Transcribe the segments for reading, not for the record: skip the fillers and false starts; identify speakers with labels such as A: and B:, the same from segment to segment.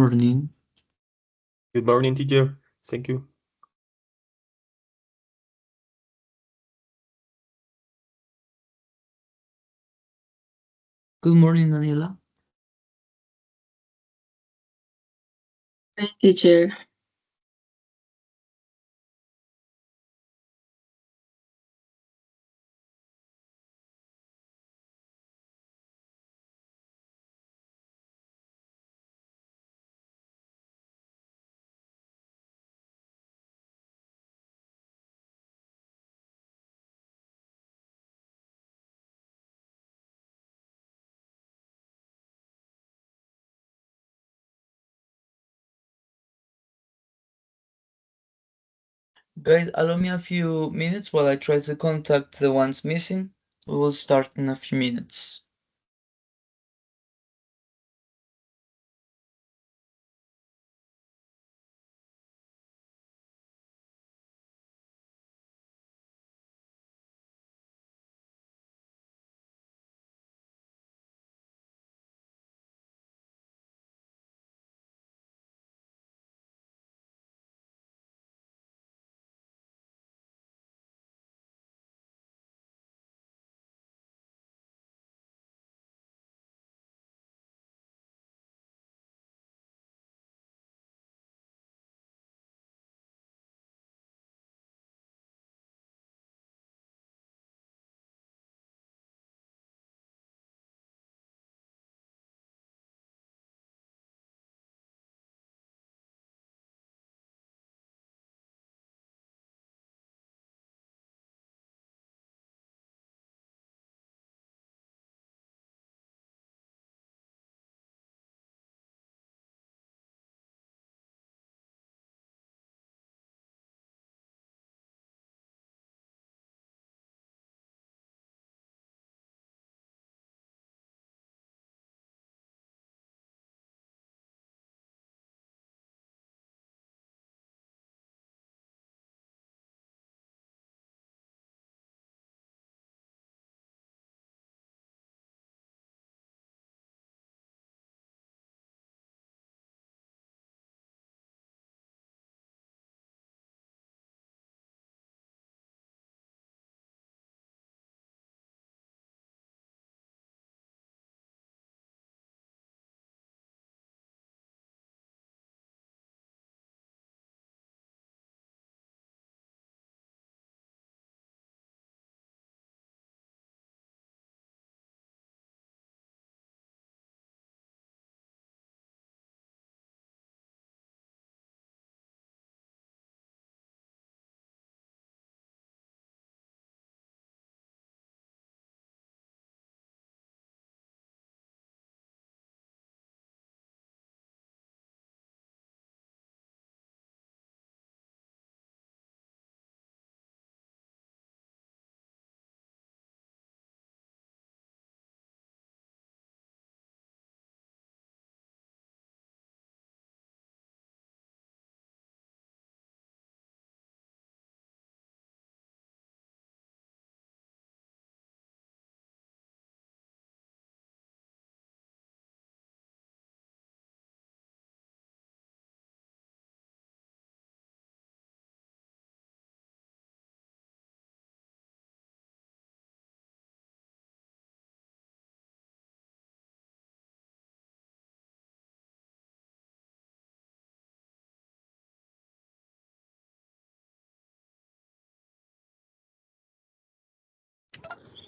A: morning.
B: Good morning, teacher. Thank you.
A: Good morning, Daniela.
C: Hi, teacher.
A: Guys, allow me a few minutes while I try to contact the ones missing. We will start in a few minutes.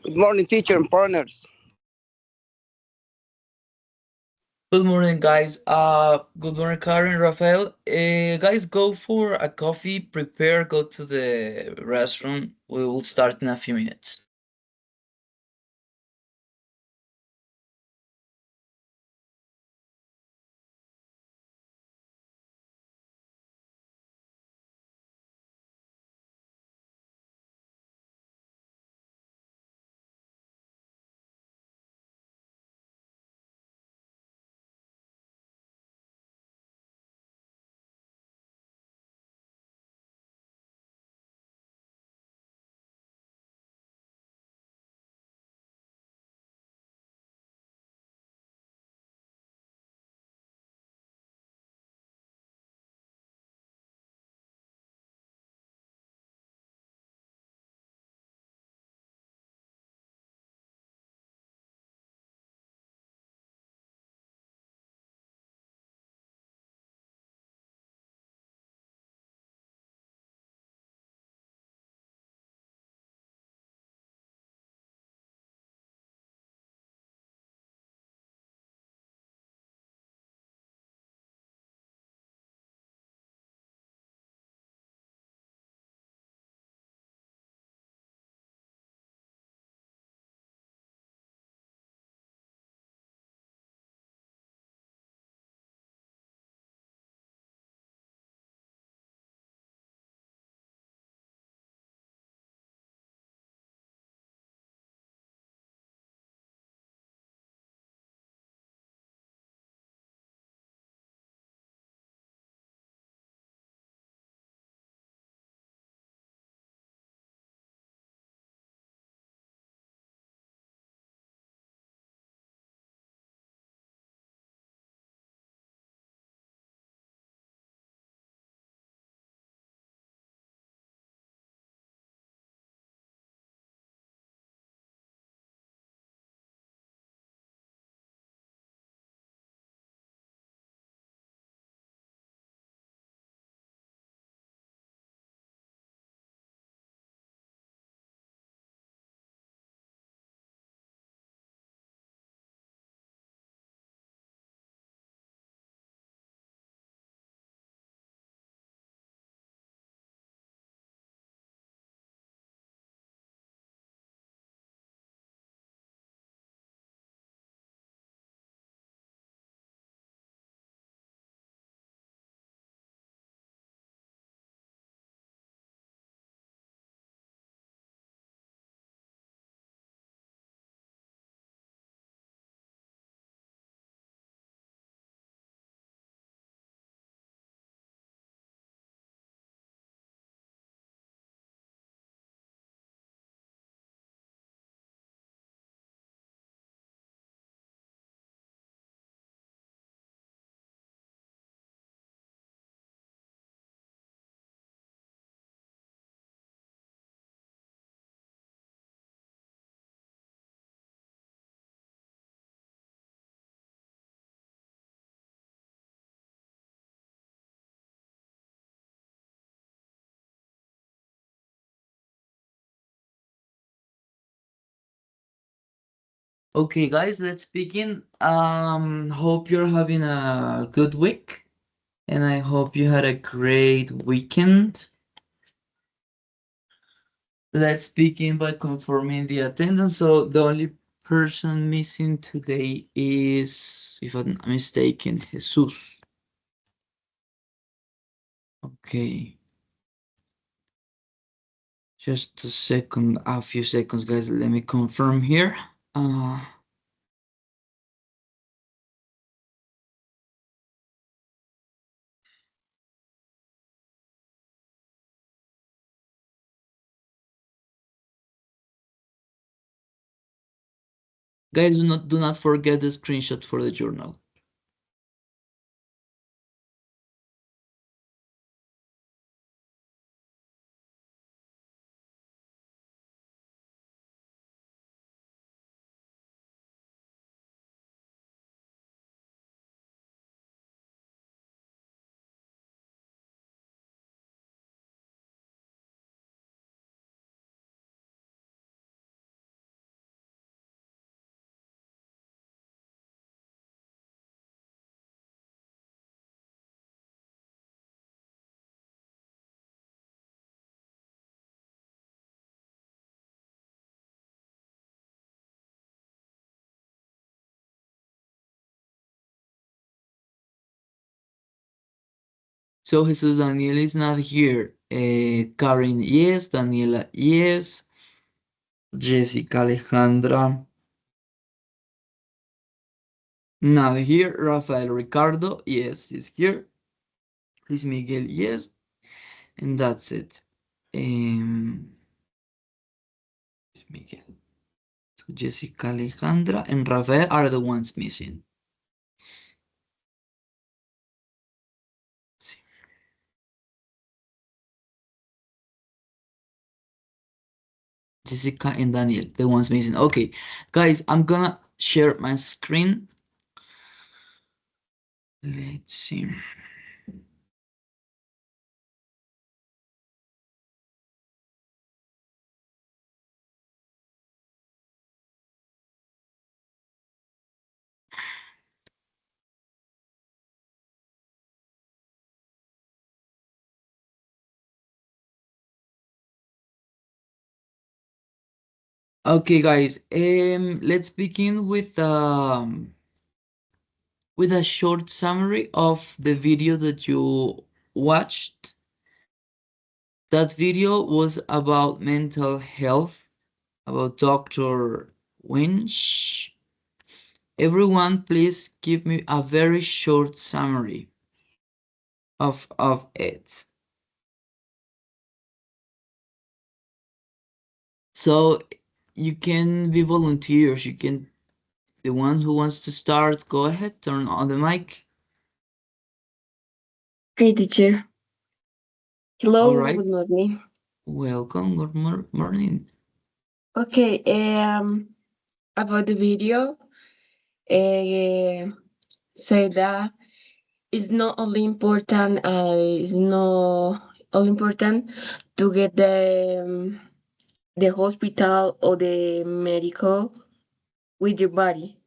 D: Good morning, teacher and partners.
A: Good morning, guys. Good morning, Karen, Rafael. Guys, go for a coffee, prepare, go to the restroom. We will start in a few minutes. Okay, guys, let's begin. Hope you're having a good week, and I hope you had a great weekend. Let's begin by confirming the attendance. So the only person missing today is, if I'm not mistaken, Jesus. Okay. Just a second, a few seconds, guys. Let me confirm here. Uh, Guys, do not forget the screenshot for the journal. So Jesus Daniel is not here. Karen, yes. Daniela, yes. Jessica Alejandra, not here. Rafael Ricardo, yes, is here. Luis Miguel, yes. And that's it. Luis Miguel. So Jessica Alejandra and Rafael are the ones missing. Sí. Jessica and Daniel, the ones missing. Okay, guys, I'm gonna share my screen. Let's see. Okay, guys, let's begin with a short summary of the video that you watched. That video was about mental health, about Dr. Winch. Everyone, please give me a very short summary of it. So you can be volunteers. You can, the one who wants to start, go ahead, turn on the mic.
C: Okay, teacher.
A: All
C: Hello,
A: right.
C: good morning.
A: Welcome. Good morning.
C: Okay, about the video, say that it's not only important, it's not all important to get the hospital or the medical with your body.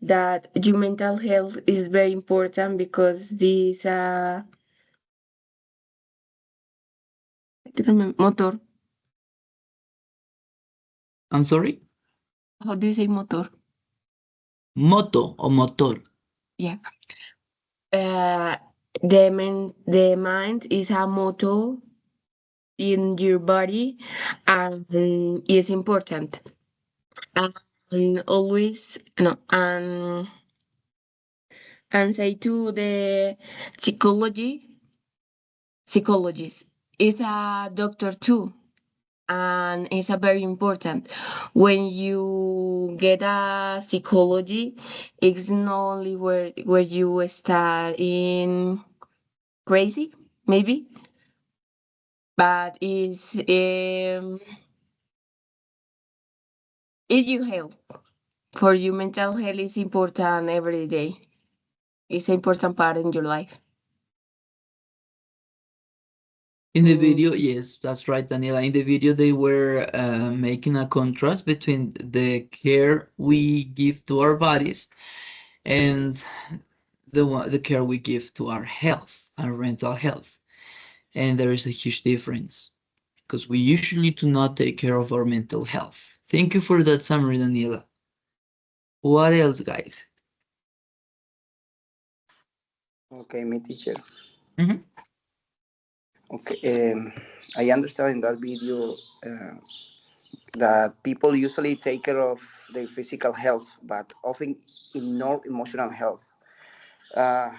C: That your mental health is very important because this motor.
A: I'm sorry?
C: How do you say motor?
A: Moto or motor.
C: Yeah. The mind is a motor in your body and is important. And always no and say to the psychologist is a doctor too, and it's a very important when you get a psychology. It's not only where you start in crazy maybe, but is you help for your mental health is important every day. It's an important part in your life.
A: In the
C: Mm,
A: video, yes, that's right, Daniela. In the video, they were making a contrast between the care we give to our bodies and the care we give to our health, our mental health. And there is a huge difference because we usually do not take care of our mental health. Thank you for that summary, Daniela. What else, guys?
D: Okay, my teacher.
A: Mhm.
D: Okay, I understand in that video that people usually take care of their physical health, but often ignore emotional health. Uh,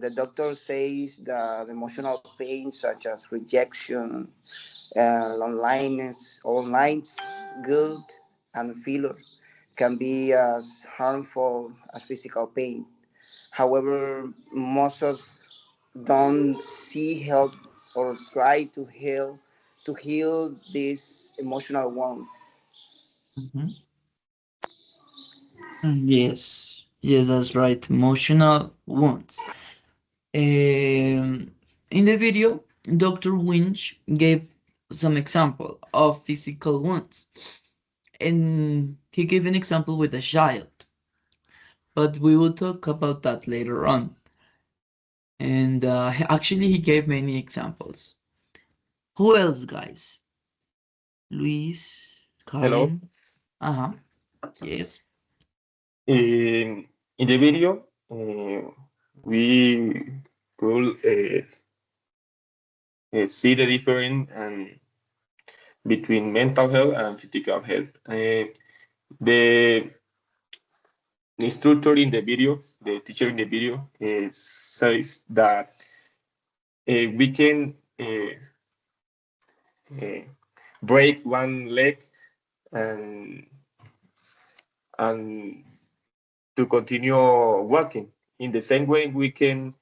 D: the doctor says that emotional pain such as rejection, loneliness, guilt, and failure can be as harmful as physical pain. However, most of don't see help or try to heal this emotional wound.
A: Mhm. Yes, yes, that's right. Emotional wounds. In the video, Dr. Winch gave some example of physical wounds, and he gave an example with a child, but we will talk about that later on. And actually, he gave many examples. Who else, guys? Luis,
B: Hello.
A: Karen? Uh-huh. Yes.
B: In the video, we could see the difference between mental health and physical health. The instructor in the video, the teacher in the video, says that we can uh, break one leg and and to continue walking. In the same way, we can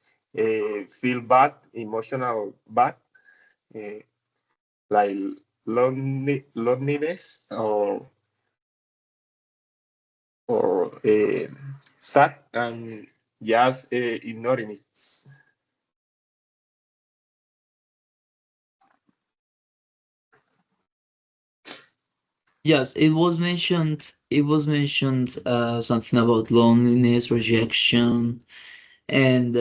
B: feel bad, emotional bad, uh, like loneliness or sad, and just ignoring it.
A: Yes, it was mentioned something about loneliness, rejection, and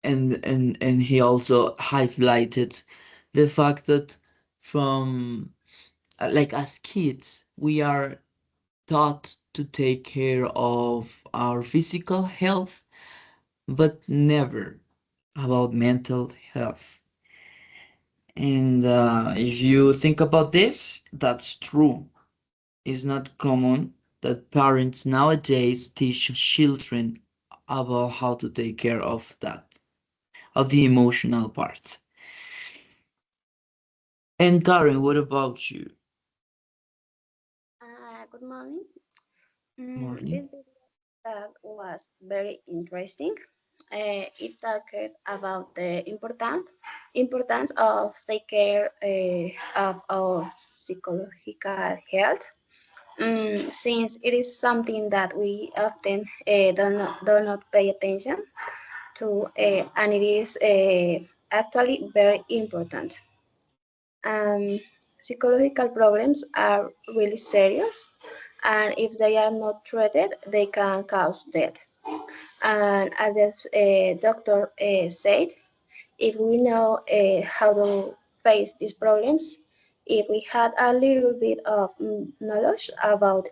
A: and he also highlighted the fact that from like as kids we are taught to take care of our physical health but never about mental health. And if you think about this, that's true. It's not common that parents nowadays teach children about how to take care of that, of the emotional part. And Karen, what about you?
E: Good morning.
A: Morning.
E: This video was very interesting. It talked about the importance of take care of our psychological health. Since it is something that we often do not pay attention to, and it is actually very important. Um, Psychological problems are really serious, and if they are not treated, they can cause death. And as the doctor said, if we know how to face these problems, if we had a little bit of knowledge about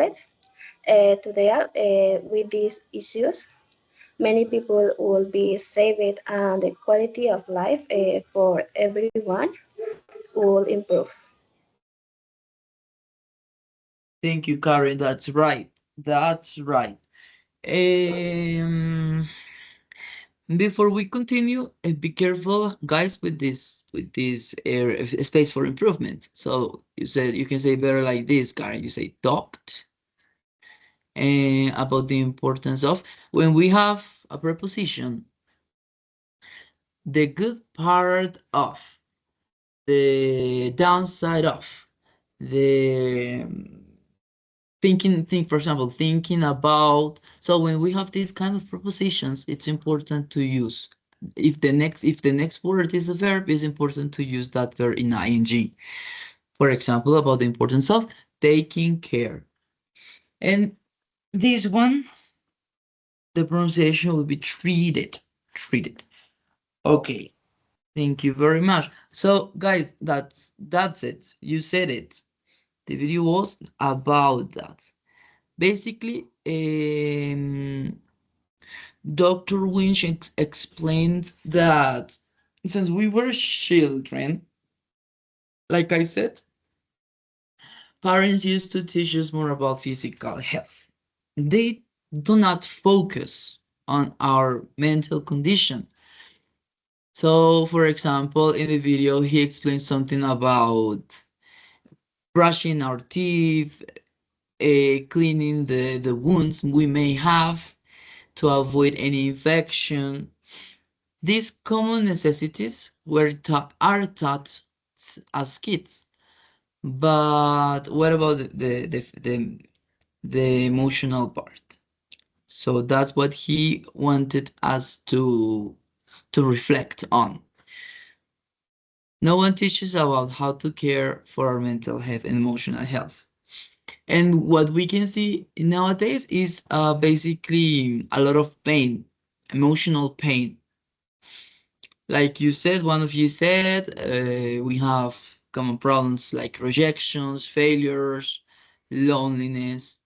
E: it to deal with these issues, many people will be saved and the quality of life for everyone will improve.
A: Thank you, Karen. That's right. That's right. Um, Before we continue, be careful, guys, with this space for improvement. So you can say better like this, Karen. You say talked about the importance of when we have a preposition, the good part of, the downside of, the think for example, thinking about. So when we have these kind of prepositions, it's important to use if the next word is a verb, it's important to use that verb in ing. For example, about the importance of taking care. And this one, the pronunciation will be treated. Treated. Okay. Thank you very much. So, guys, that's it. You said it. The video was about that. Basically, Dr. Winch explained that since we were children, like I said, parents used to teach us more about physical health. They do not focus on our mental condition. So, for example, in the video, he explained something about brushing our teeth, cleaning the wounds we may have to avoid any infection. These common necessities are taught as kids. But what about the emotional part? So that's what he wanted us to reflect on. No one teaches about how to care for our mental health and emotional health. And what we can see nowadays is basically a lot of pain, emotional pain. Like you said, one of you said, we have common problems like rejections, failures, loneliness.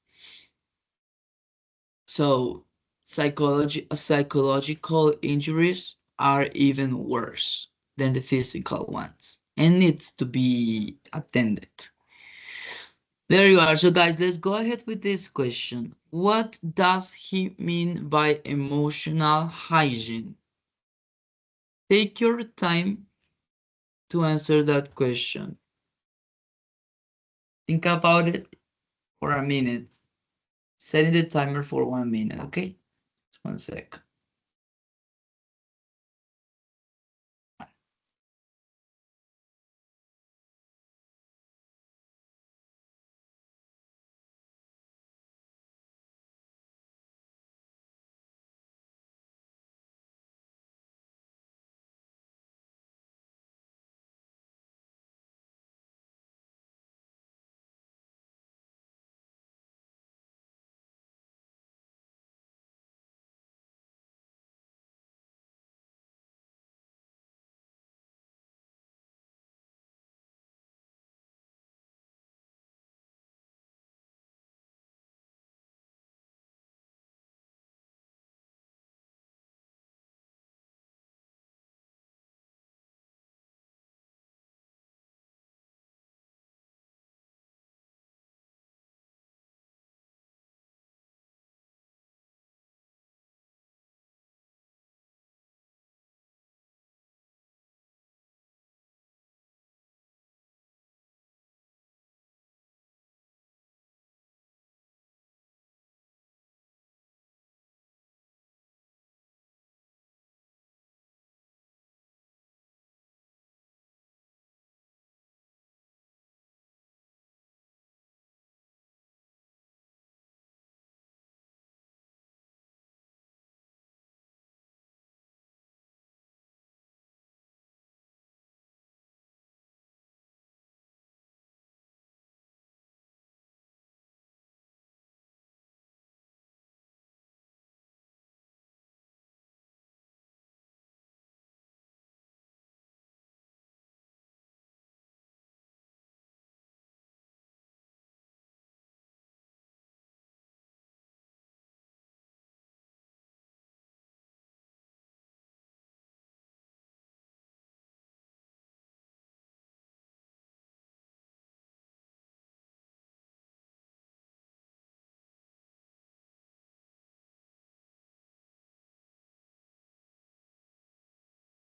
A: So psychological injuries are even worse than the physical ones and needs to be attended. There you are. So guys, let's go ahead with this question. What does he mean by emotional hygiene? Take your time to answer that question. Think about it for a minute. Setting the timer for 1 minute, okay? Just 1 sec.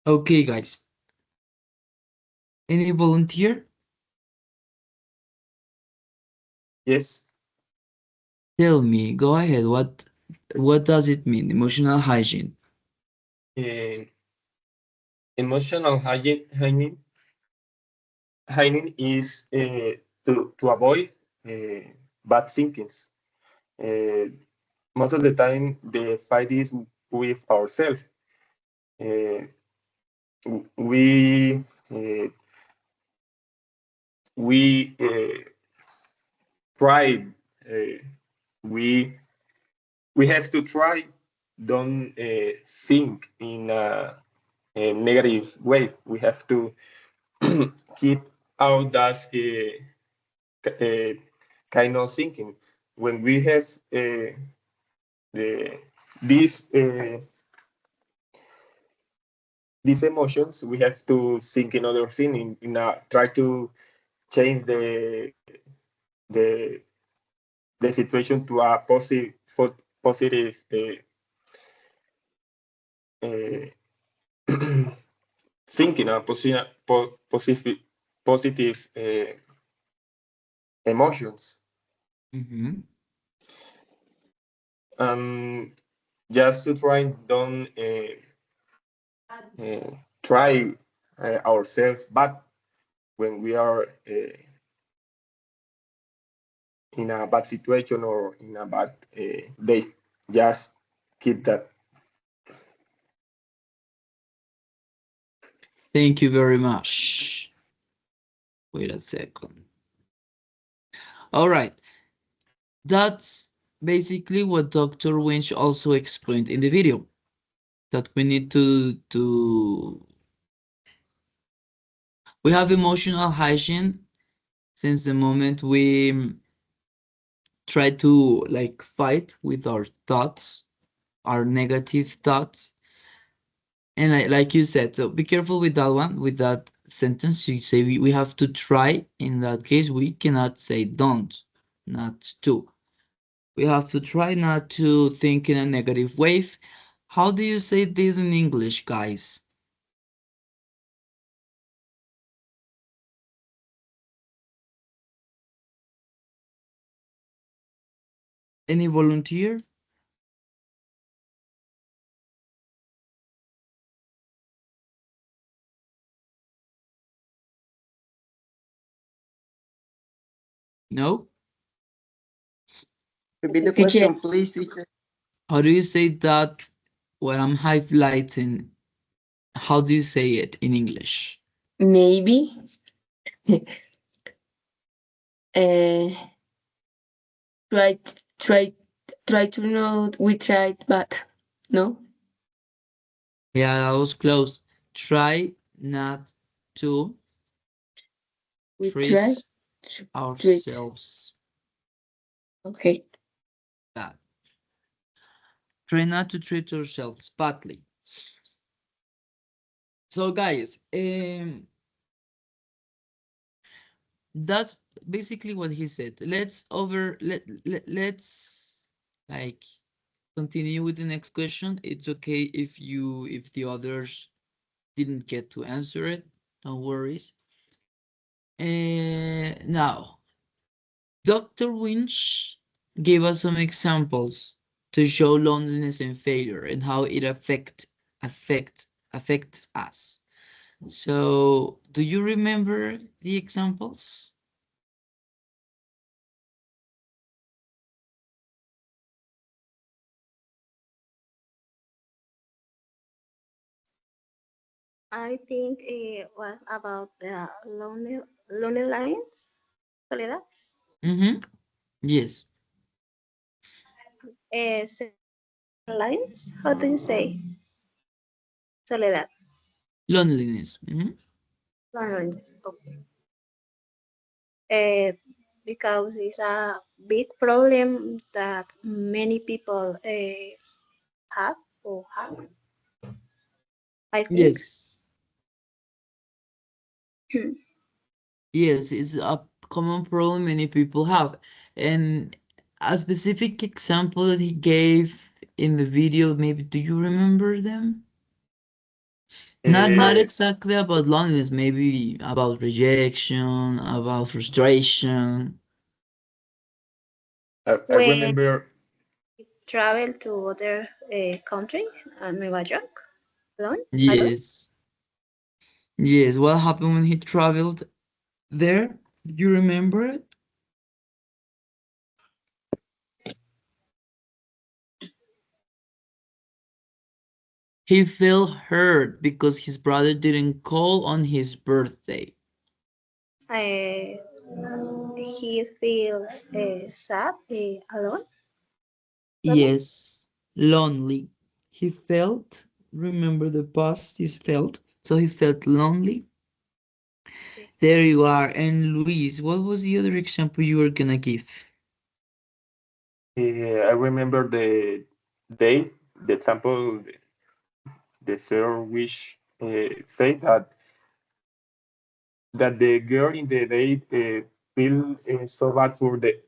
A: Okay, guys. Any volunteer?
B: Yes.
A: Tell me, go ahead. What does it mean? Emotional hygiene.
B: Uh, Emotional hygiene is to avoid bad thinkings. Most of the time, the fight is with ourselves. uh, we we try we we have to try don't think in a negative way. We have to keep out that uh, kind of thinking. When we have the these these emotions, we have to think in other thing, try to change the the situation to a positive uh, thinking, a positive emotions.
A: Mm-hmm.
B: Just to try don't try ourselves bad when we are in a bad situation or in a bad day. Just keep that.
A: Thank you very much. Wait a second. All right. That's basically what Dr. Winch also explained in the video. That we need to we have emotional hygiene since the moment we try to like fight with our thoughts, our negative thoughts. And like you said, so be careful with that one, with that sentence. You say we have to try. In that case, we cannot say don't, not to. We have to try not to think in a negative way. How do you say this in English, guys? Any volunteer? No?
D: Repeat the
C: Teacher,
D: question, please, teacher.
A: How do you say that when I'm highlighting? How do you say it in English?
C: maybe. uh, try, try, try to know we tried, but no.
A: Yeah, that was close. Try not to
C: We try
A: treat
C: to treat.
A: ourselves
C: Okay.
A: bad. Try not to treat ourselves badly. So, guys, that's basically what he said. Let's like continue with the next question. It's okay if the others didn't get to answer it. No worries. Now, Dr. Winch gave us some examples to show loneliness and failure and how it affects us. So, do you remember the examples?
E: I think it was about the lonely lines, Soledad.
A: Mm-hmm. Yes.
E: Seven lines. How do you say Soledad?
A: Loneliness. Mm-hmm.
E: Loneliness. Okay. Uh, because it's a big problem that many people have or have. I think.
A: Yes. Yes, it's a common problem many people have. And a specific example that he gave in the video, maybe do you remember them? Not
B: Uh,
A: exactly about loneliness, maybe about rejection, about frustration.
B: I
E: When
B: remember
E: travel to other country, Nueva York, alone.
A: Yes. Yes, what happened when he traveled there? Do you remember it? He felt hurt because his brother didn't call on his birthday.
E: Uh, he feels sad, alone. Maybe?
A: Yes, lonely. He felt, remember the past is felt, so he felt lonely.
E: Okay.
A: There you are. And Luis, what was the other example you were gonna give?
B: I remember the day, the example, the third wish say that the girl in the day feel so bad for the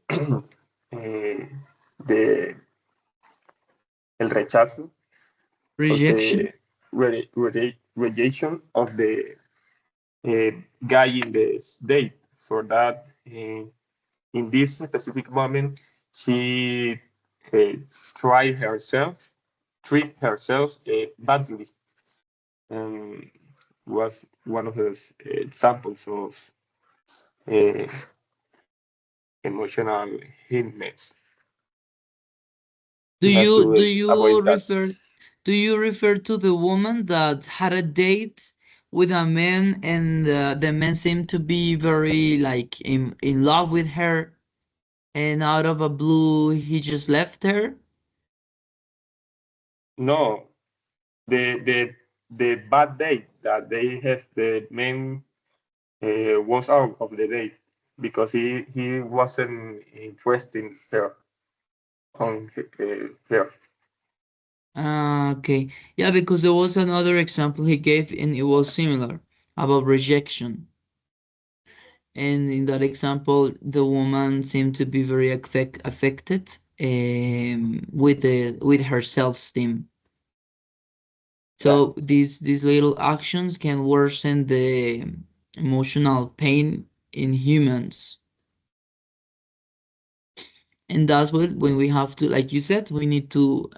B: el rechazo of
A: Rejection?
B: the rejection of the uh, guy in the date. For that, in this specific moment, she uh, tried herself, treat herself badly, and was one of those examples of uh, emotional illness.
A: Do
B: You have
A: you
B: to
A: do you
B: avoid that.
A: refer do you refer to the woman that had a date with a man and the man seemed to be very like in love with her and out of a blue he just left her?
B: No, the bad date that they have, the man was out of the date because he wasn't interested in her on her.
A: Ah, okay. Yeah, because there was another example he gave and it was similar about rejection. And in that example, the woman seemed to be very affected with her self-esteem.
B: Yeah,
A: So these little actions can worsen the emotional pain in humans. And that's what when we have to, like you said, we need to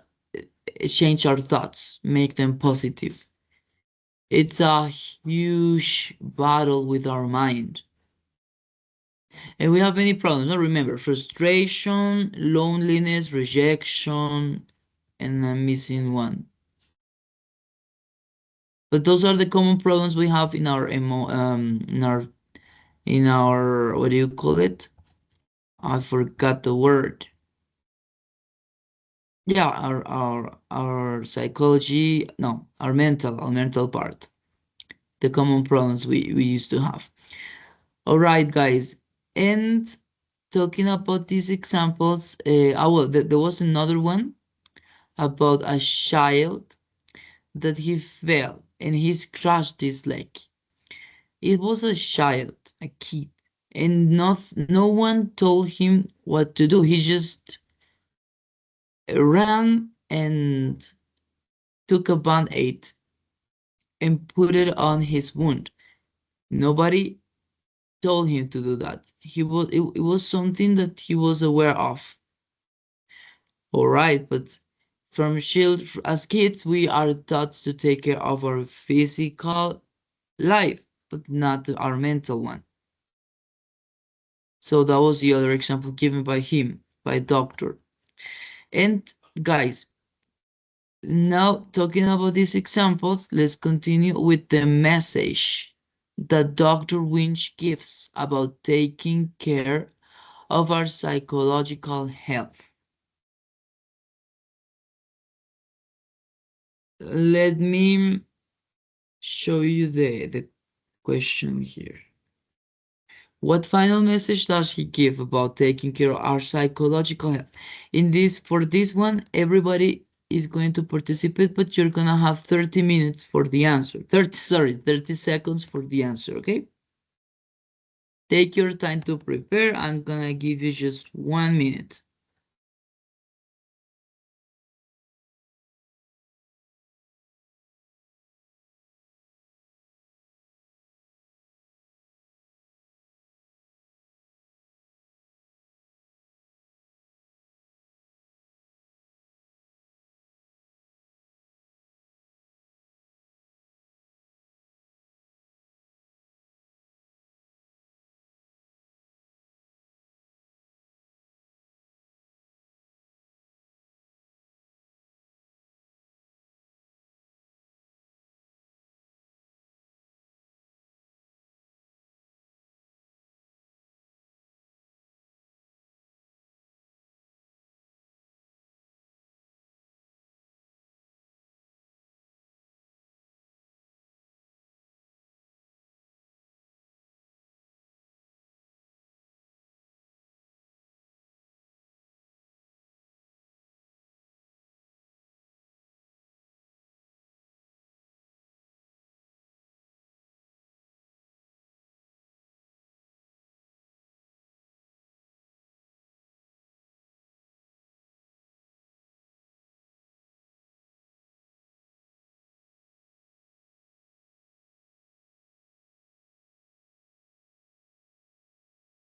A: change our thoughts, make them positive. It's a huge battle with our mind. And we have many problems. Now remember, frustration, loneliness, rejection, and I'm missing one. But those are the common problems we have in our in our what do you call it? I forgot the word. Yeah, our psychology, no, our mental part. The common problems we used to have. All right, guys. And talking about these examples, well, there was another one about a child that he fell and he scratched his leg. It was a child, a kid, and no one told him what to do. He just ran and took a band-aid and put it on his wound. Nobody told him to do that. It was something that he was aware of. All right, but as kids, we are taught to take care of our physical life, but not our mental one. So that was the other example given by him, by doctor. And guys, now talking about these examples, let's continue with the message that Dr. Winch gives about taking care of our psychological health. Let me show you the question here. What final message does he give about taking care of our psychological health? For this one, everybody is going to participate, but you're gonna have 30 minutes for the answer. 30 seconds for the answer, okay? Take your time to prepare. I'm gonna give you just 1 minute.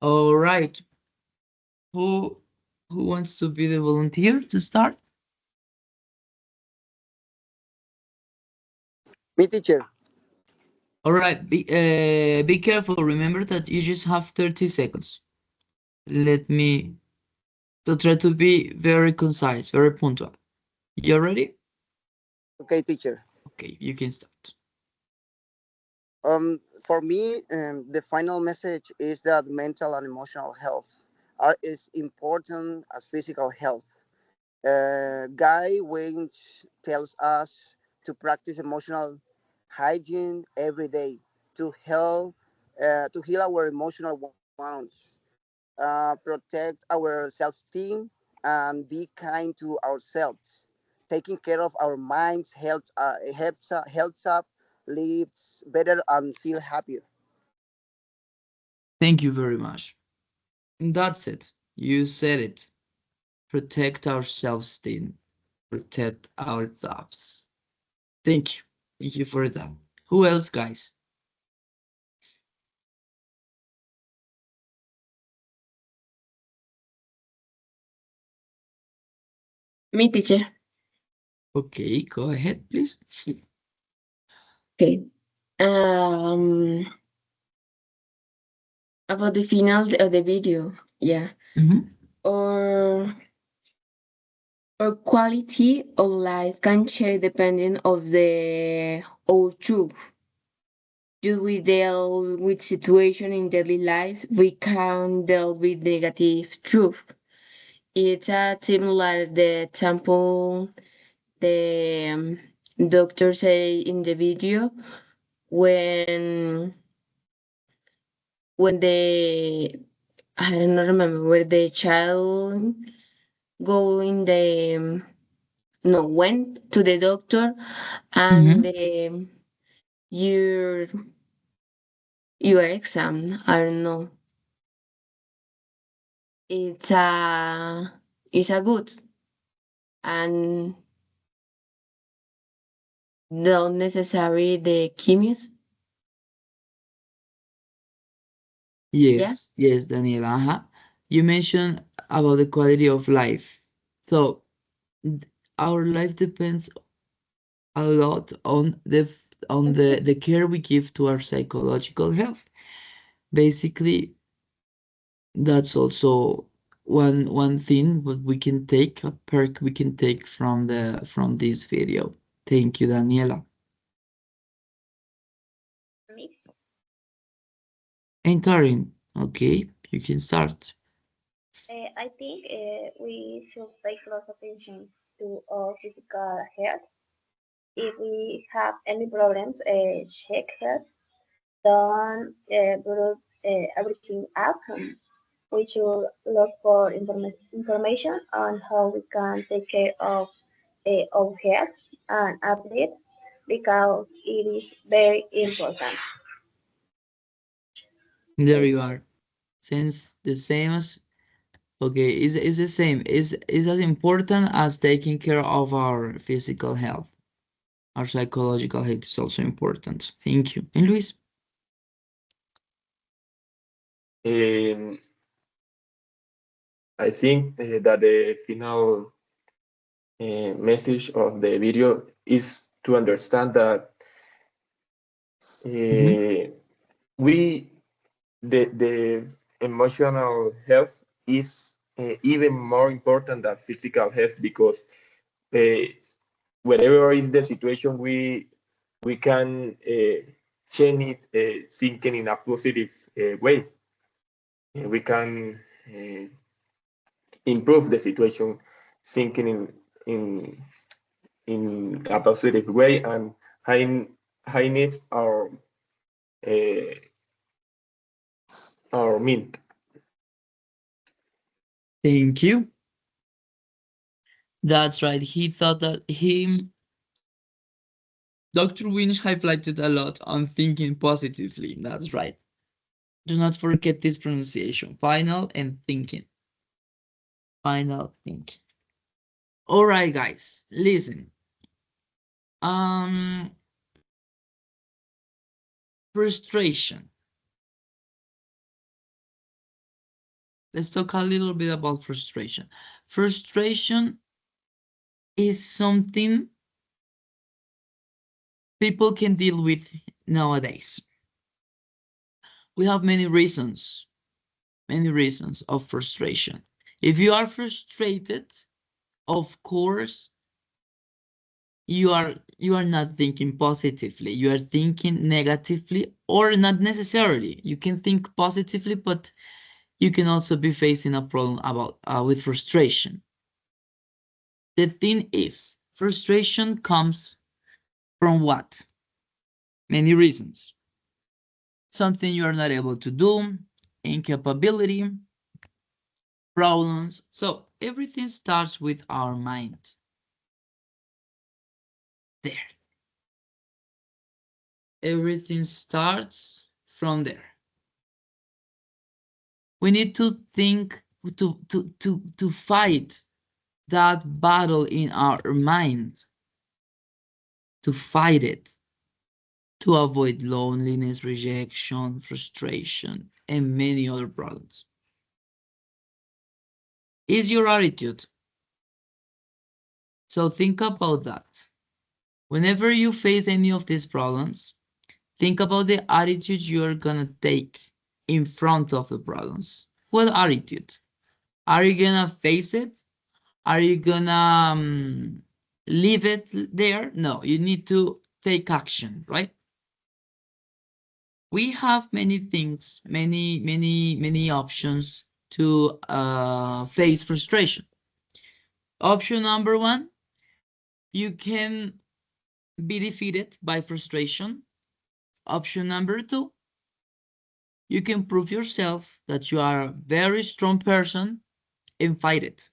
A: All right. Who who wants to be the volunteer to start?
D: Me, teacher.
A: All right. Be careful. Remember that you just have 30 seconds. Let me so try to be very concise, very punctual. You ready?
D: Okay, teacher.
A: Okay, you can start.
D: For me, the final message is that mental and emotional health are as important as physical health. Guy Winch tells us to practice emotional hygiene every day to heal our emotional wounds, protect our self-esteem, and be kind to ourselves. Taking care of our minds helps up, lives better, and feel happier.
A: Thank you very much. That's it. You said it. Protect our self-esteem. Protect our thoughts. Thank you. Thank you for that. Who else, guys?
C: Me, teacher.
A: Okay, go ahead, please.
C: Okay. Um, about the final of the video. Yeah.
A: Mhm.
C: Or quality of life can change depending of the old truth. Do we deal with situation in daily life? We can deal with negative truth. It's a similar the example the doctor say in the video when the I don't know, remember where the child go in the no went to the doctor and
A: Mhm.
C: your your exam, I don't know, it's a good and not necessary the chemios. Yeah.
A: Yes, yes, Daniela. You mentioned about the quality of life. So our life depends a lot on the care we give to our psychological health. Basically, that's also one thing what we can take, a perk we can take from this video. Thank you, Daniela.
E: Me,
A: And Karin, okay, you can start.
E: I think we should pay close attention to our physical health. If we have any problems, check health. Don't put everything up. We should look for information on how we can take care of our health and athlete because it is very important.
A: There
E: Thank
A: you
E: you.
A: are. Since the same as okay, is the same. Is as important as taking care of our physical health. Our psychological health is also important. Thank you. And Luis,
B: Um, I think that the final message of the video is to understand that
A: mhm,
B: uh, we the emotional health is even more important than physical health because uh, whenever in the situation we can change it thinking in a positive way. We can uh, improve the situation thinking in in a positive way and high highness uh, our mint.
A: thank you. That's right. He thought that Dr. Winch highlighted a lot on thinking positively. That's right. Do not forget this pronunciation. Final and thinking. Final thinking. All right, guys. Listen. Um, frustration. let's talk a little bit about frustration. Frustration is something people can deal with nowadays. We have many reasons of frustration. If you are frustrated, of course, you are not thinking positively. You are thinking negatively, or not necessarily. You can think positively, but you can also be facing a problem about with frustration. The thing is, frustration comes from what? Many reasons. Something you are not able to do, incapability, problems. So everything starts with our mind. There. Everything starts from there. We need to think to fight that battle in our mind, to fight it, to avoid loneliness, rejection, frustration, and many other problems. Is your attitude. So think about that. Whenever you face any of these problems, think about the attitude you're gonna take in front of the problems. What attitude? Are you gonna face it? Are you gonna leave it there? No, you need to take action, right? We have many things, many options to face frustration. Option number one, you can be defeated by frustration. Option number two, you can prove yourself that you are a very strong person and fight it.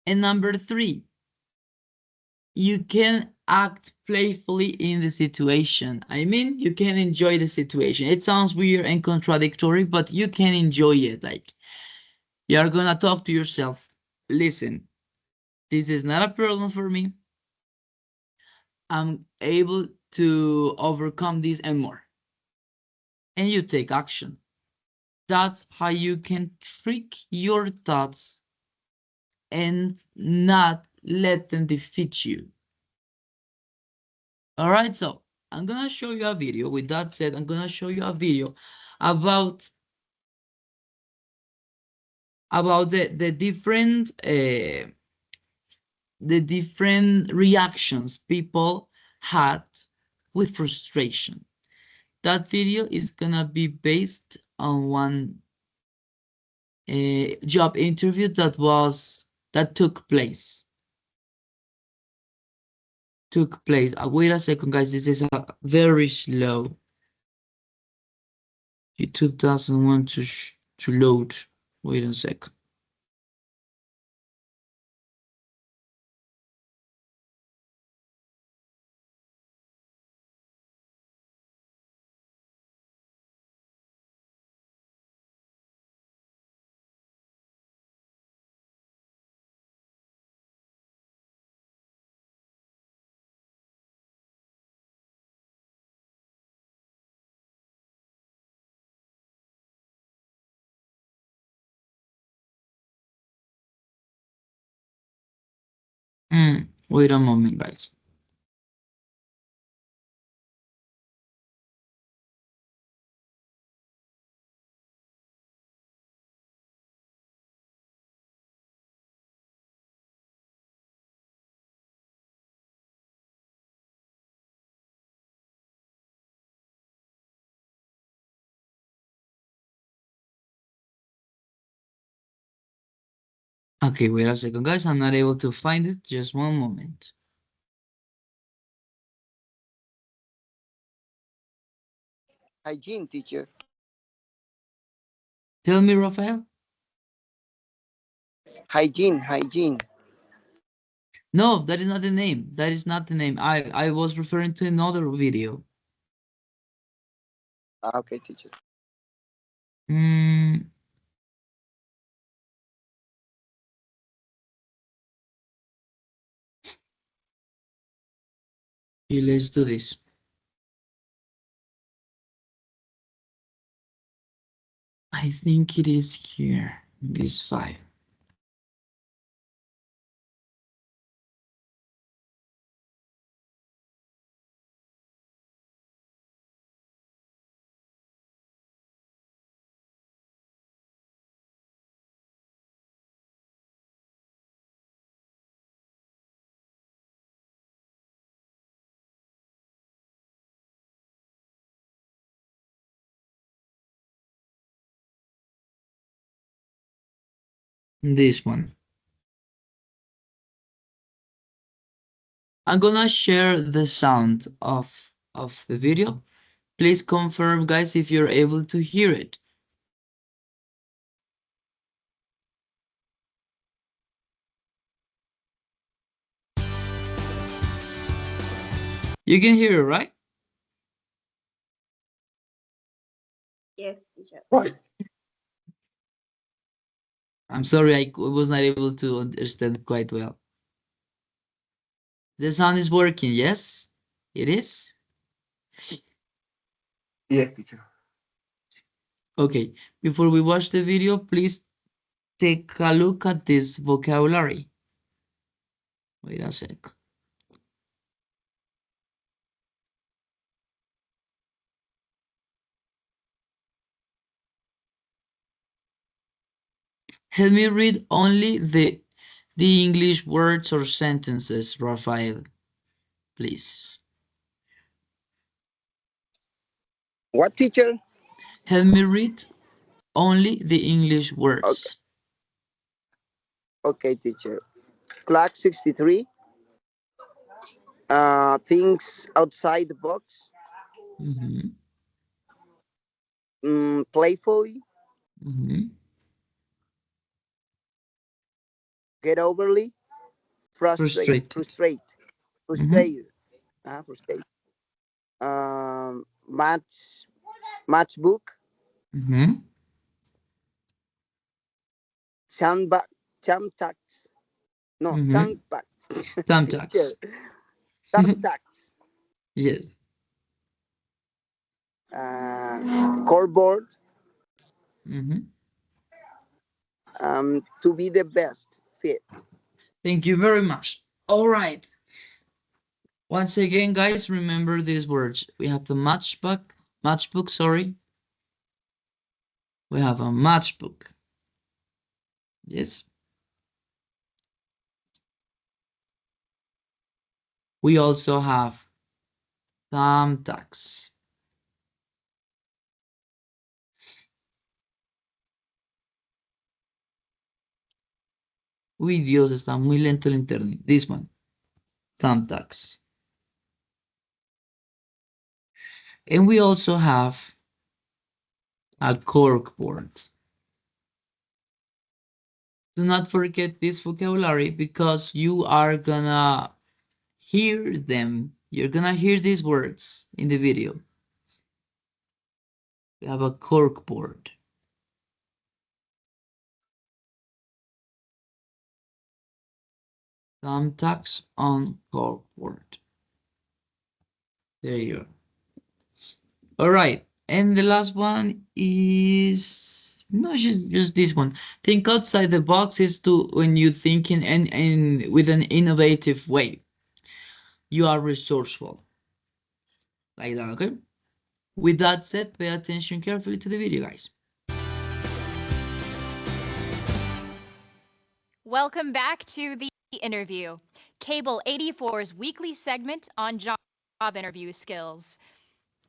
A: And number three, you can act playfully in the situation. I mean, you can enjoy the situation. It sounds weird and contradictory, but you can enjoy it. Like, you're gonna talk to yourself, listen, this is not a problem for me. I'm able to overcome this and more. And you take action. That's how you can trick your thoughts and not let them defeat you. All right, so I'm gonna show you a video. With that said, I'm gonna show you a video about the different reactions people had with frustration. That video is gonna be based on one job interview that took place. Wait a second, guys. This is very slow. YouTube doesn't want to load. Wait a second. Wait a moment, guys. Okay, wait a second, guys. I'm not able to find it. Just one moment.
D: Hygiene, teacher.
A: Tell me, Rafael.
D: Hygiene.
A: No, that is not the name. That is not the name. I was referring to another video.
D: Okay, teacher.
A: Mm, okay, let's do this. I think it is here, this file. This one. I'm gonna share the sound of the video. Please confirm, guys, if you're able to hear it. You can hear it, right?
E: Yes, teacher.
B: Right.
A: I'm sorry, I was not able to understand quite well. The sound is working, yes? It is?
B: Yes, teacher.
A: Okay, before we watch the video, please take a look at this vocabulary. Wait a sec. Help me read only the English words or sentences, Rafael, please.
D: What, teacher?
A: Help me read only the English
D: Okay,
A: words.
D: okay, teacher. Clock 63. Things outside the box.
A: Mm-hmm.
D: Playfully.
A: Mm-hmm.
D: Get overly. Frustrate.
A: Frustrated.
D: Frustrate.
A: Mm-hmm.
D: Frustrate. Frustrate. Matchbook.
A: Mm-hmm.
D: Sandbag. Thumbtacks. No,
A: Mm-hmm.
D: thumbtacks. Teacher.
A: Thumbtacks.
D: Thumbtacks.
A: Yes.
D: Scoreboard.
A: Mm-hmm.
D: To be the best fit.
A: Thank you very much. All right. Once again, guys, remember these words. We have the matchbook, sorry. We have a matchbook. Yes. We also have thumbtacks. Uy, Dios, está muy lento el internet. This one, thumbtacks. And we also have a corkboard. Do not forget this vocabulary because you are gonna hear them. You're gonna hear these words in the video. We have a corkboard. Thumbtacks on corkboard. There you go. All right. And the last one is no, just this one. Think outside the box is to when you think in and with an innovative way. You are resourceful. Like that, okay? With that said, pay attention carefully to the video, guys.
F: Welcome back to the interview, Cable 84's weekly segment on job interview skills.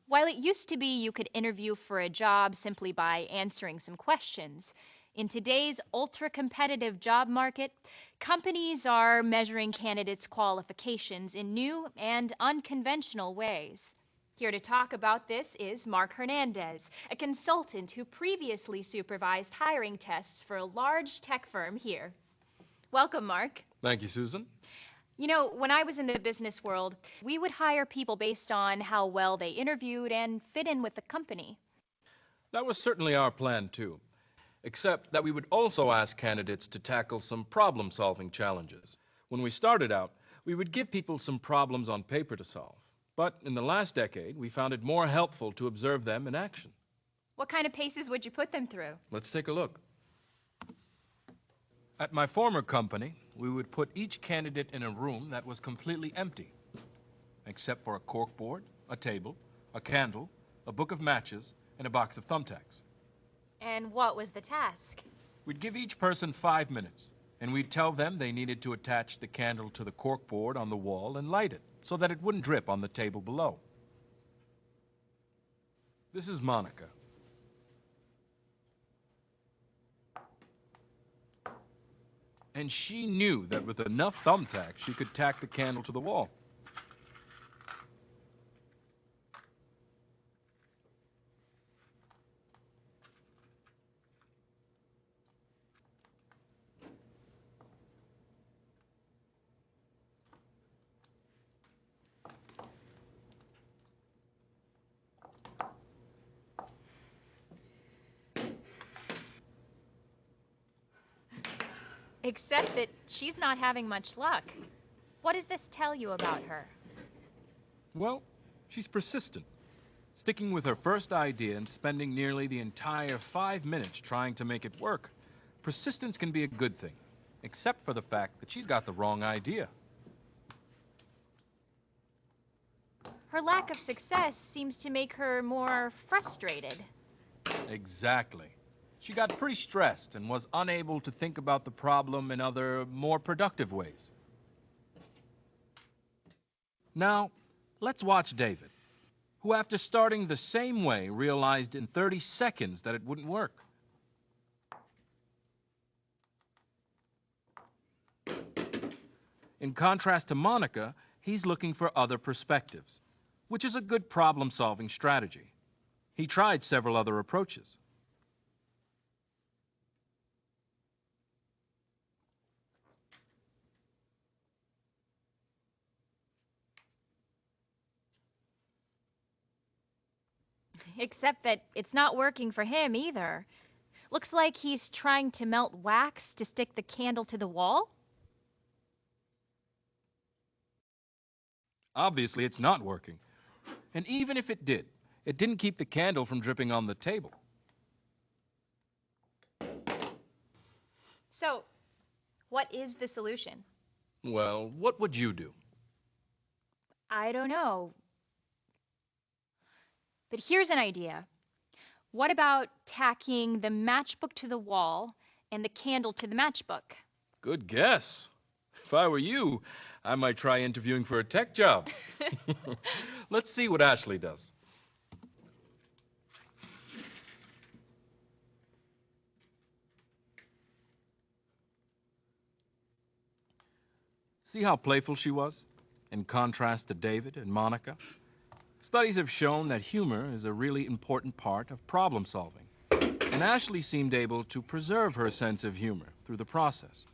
F: While it used to be you could interview for a job simply by answering some questions, in today's ultra-competitive job market, companies are measuring candidates' qualifications in new and unconventional ways. Here to talk about this is Mark Hernandez, a consultant who previously supervised hiring tests for a large tech firm here. Welcome, Mark.
G: Thank you, Susan.
F: You know, when I was in the business world, we would hire people based on how well they interviewed and fit in with the company.
G: That was certainly our plan, too, except that we would also ask candidates to tackle some problem-solving challenges. When we started out, we would give people some problems on paper to solve. But in the last decade, we found it more helpful to observe them in action.
F: What kind of paces would you put them through?
G: Let's take a look. At my former company, we would put each candidate in a room that was completely empty, except for a corkboard, a table, a candle, a book of matches, and a box of thumbtacks.
F: And what was the task?
G: We'd give each person 5 minutes, and we'd tell them they needed to attach the candle to the corkboard on the wall and light it, so that it wouldn't drip on the table below. This is Monica. And she knew that with enough thumbtacks, she could tack the candle to the wall.
F: Except that she's not having much luck. What does this tell you about her?
G: Well, she's persistent, sticking with her first idea and spending nearly the entire 5 minutes trying to make it work. Persistence can be a good thing, except for the fact that she's got the wrong idea.
F: Her lack of success seems to make her more frustrated.
G: Exactly. She got pretty stressed and was unable to think about the problem in other, more productive ways. Now, let's watch David, who after starting the same way realized in 30 seconds that it wouldn't work. In contrast to Monica, he's looking for other perspectives, which is a good problem-solving strategy. He tried several other approaches.
F: Except that it's not working for him either. Looks like he's trying to melt wax to stick the candle to the wall.
G: Obviously, it's not working. And even if it did, it didn't keep the candle from dripping on the table.
F: So, what is the solution?
G: Well, what would you do?
F: I don't know. But here's an idea. What about tacking the matchbook to the wall and the candle to the matchbook?
G: Good guess. If I were you, I might try interviewing for a tech job. Let's see what Ashley does. See how playful she was, in contrast to David and Monica? Studies have shown that humor is a really important part of problem solving. And Ashley seemed able to preserve her sense of humor through the process,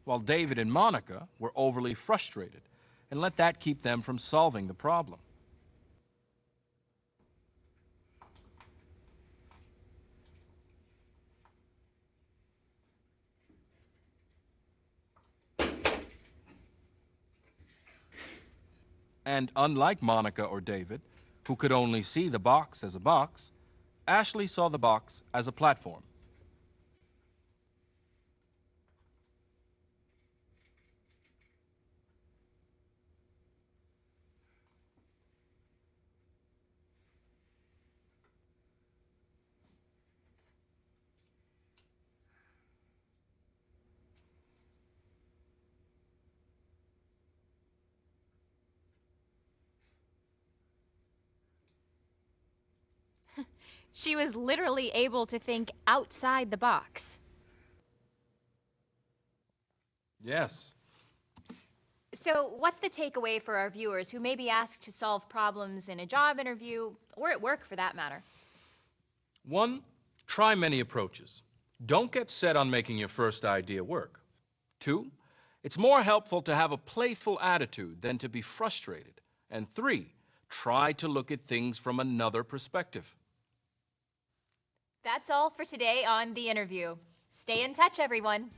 G: while David and Monica were overly frustrated and let that keep them from solving the problem. And unlike Monica or David, who could only see the box as a box, Ashley saw the box as a platform.
F: She was literally able to think outside the box.
G: Yes.
F: So, what's the takeaway for our viewers who may be asked to solve problems in a job interview, or at work for that matter?
G: 1, try many approaches. Don't get set on making your first idea work. 2, it's more helpful to have a playful attitude than to be frustrated. And 3, try to look at things from another perspective.
F: That's all for today on The Interview. Stay in touch, everyone.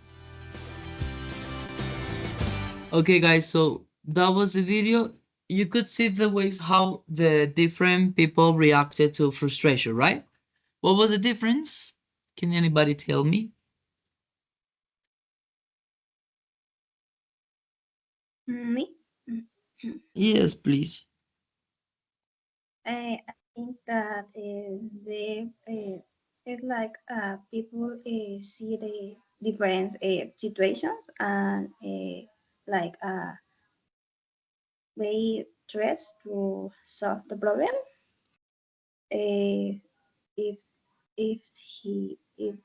A: Okay, guys, so that was the video. You could see the ways how the different people reacted to frustration, right? What was the difference? Can anybody tell me?
E: Me?
A: Yes, please.
E: I think that they it's like people see the different situations and like they try to solve the problem. Uh, if if he if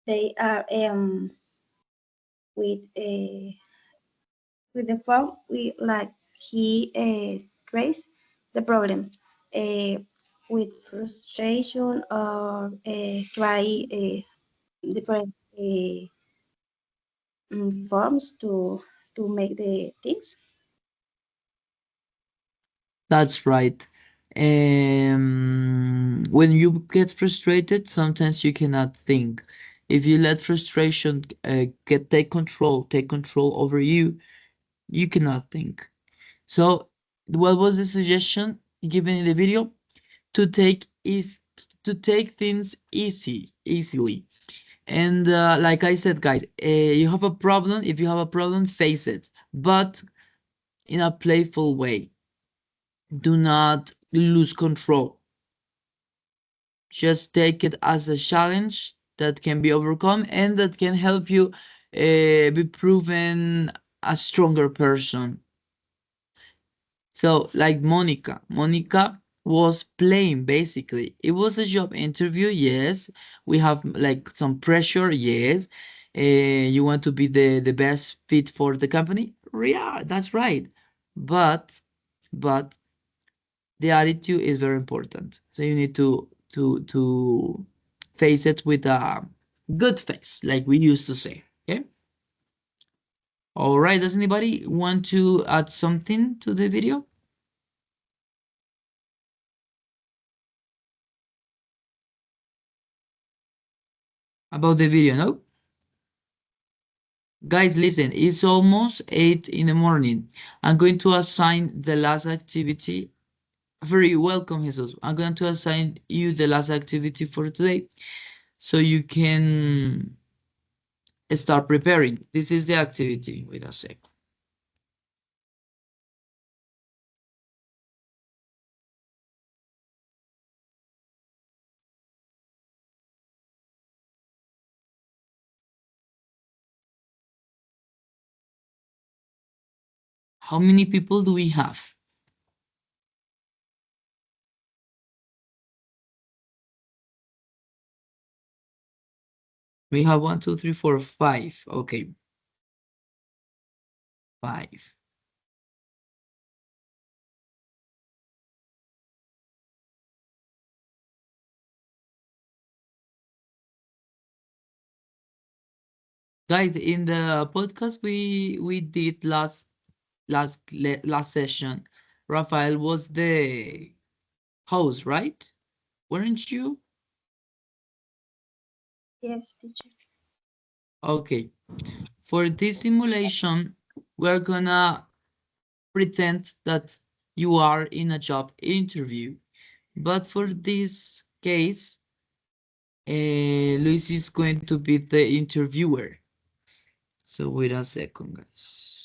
E: they are with with the form we like he trace the problem uh, with frustration or try different forms to make the things.
A: That's right. When you get frustrated, sometimes you cannot think. If you let frustration take control over you, you cannot think. So, what was the suggestion given in the video? To take things easily. And like I said, guys, you have a problem. If you have a problem, face it, but in a playful way. Do not lose control. Just take it as a challenge that can be overcome and that can help you be proven a stronger person. So, like Monica was playing basically. It was a job interview, yes. We have like some pressure, yes. You want to be the best fit for the company? Yeah, that's right. But but the attitude is very important. So you need to face it with a good face, like we used to say. Okay. All right. Does anybody want to add something to the video about the video? No. Guys, listen. It's almost 8 in the morning. I'm going to assign the last activity. Very welcome, Jesus. I'm going to assign you the last activity for today, so you can start preparing. This is the activity. Wait a sec. How many people do we have? We have one, two, three, four, five. Okay, five. Guys, in the podcast we did last session, Rafael was the host, right? Weren't you?
E: Yes, teacher.
A: Okay. For this simulation, we're gonna pretend that you are in a job interview. But for this case, Luis is going to be the interviewer. So wait a second, guys.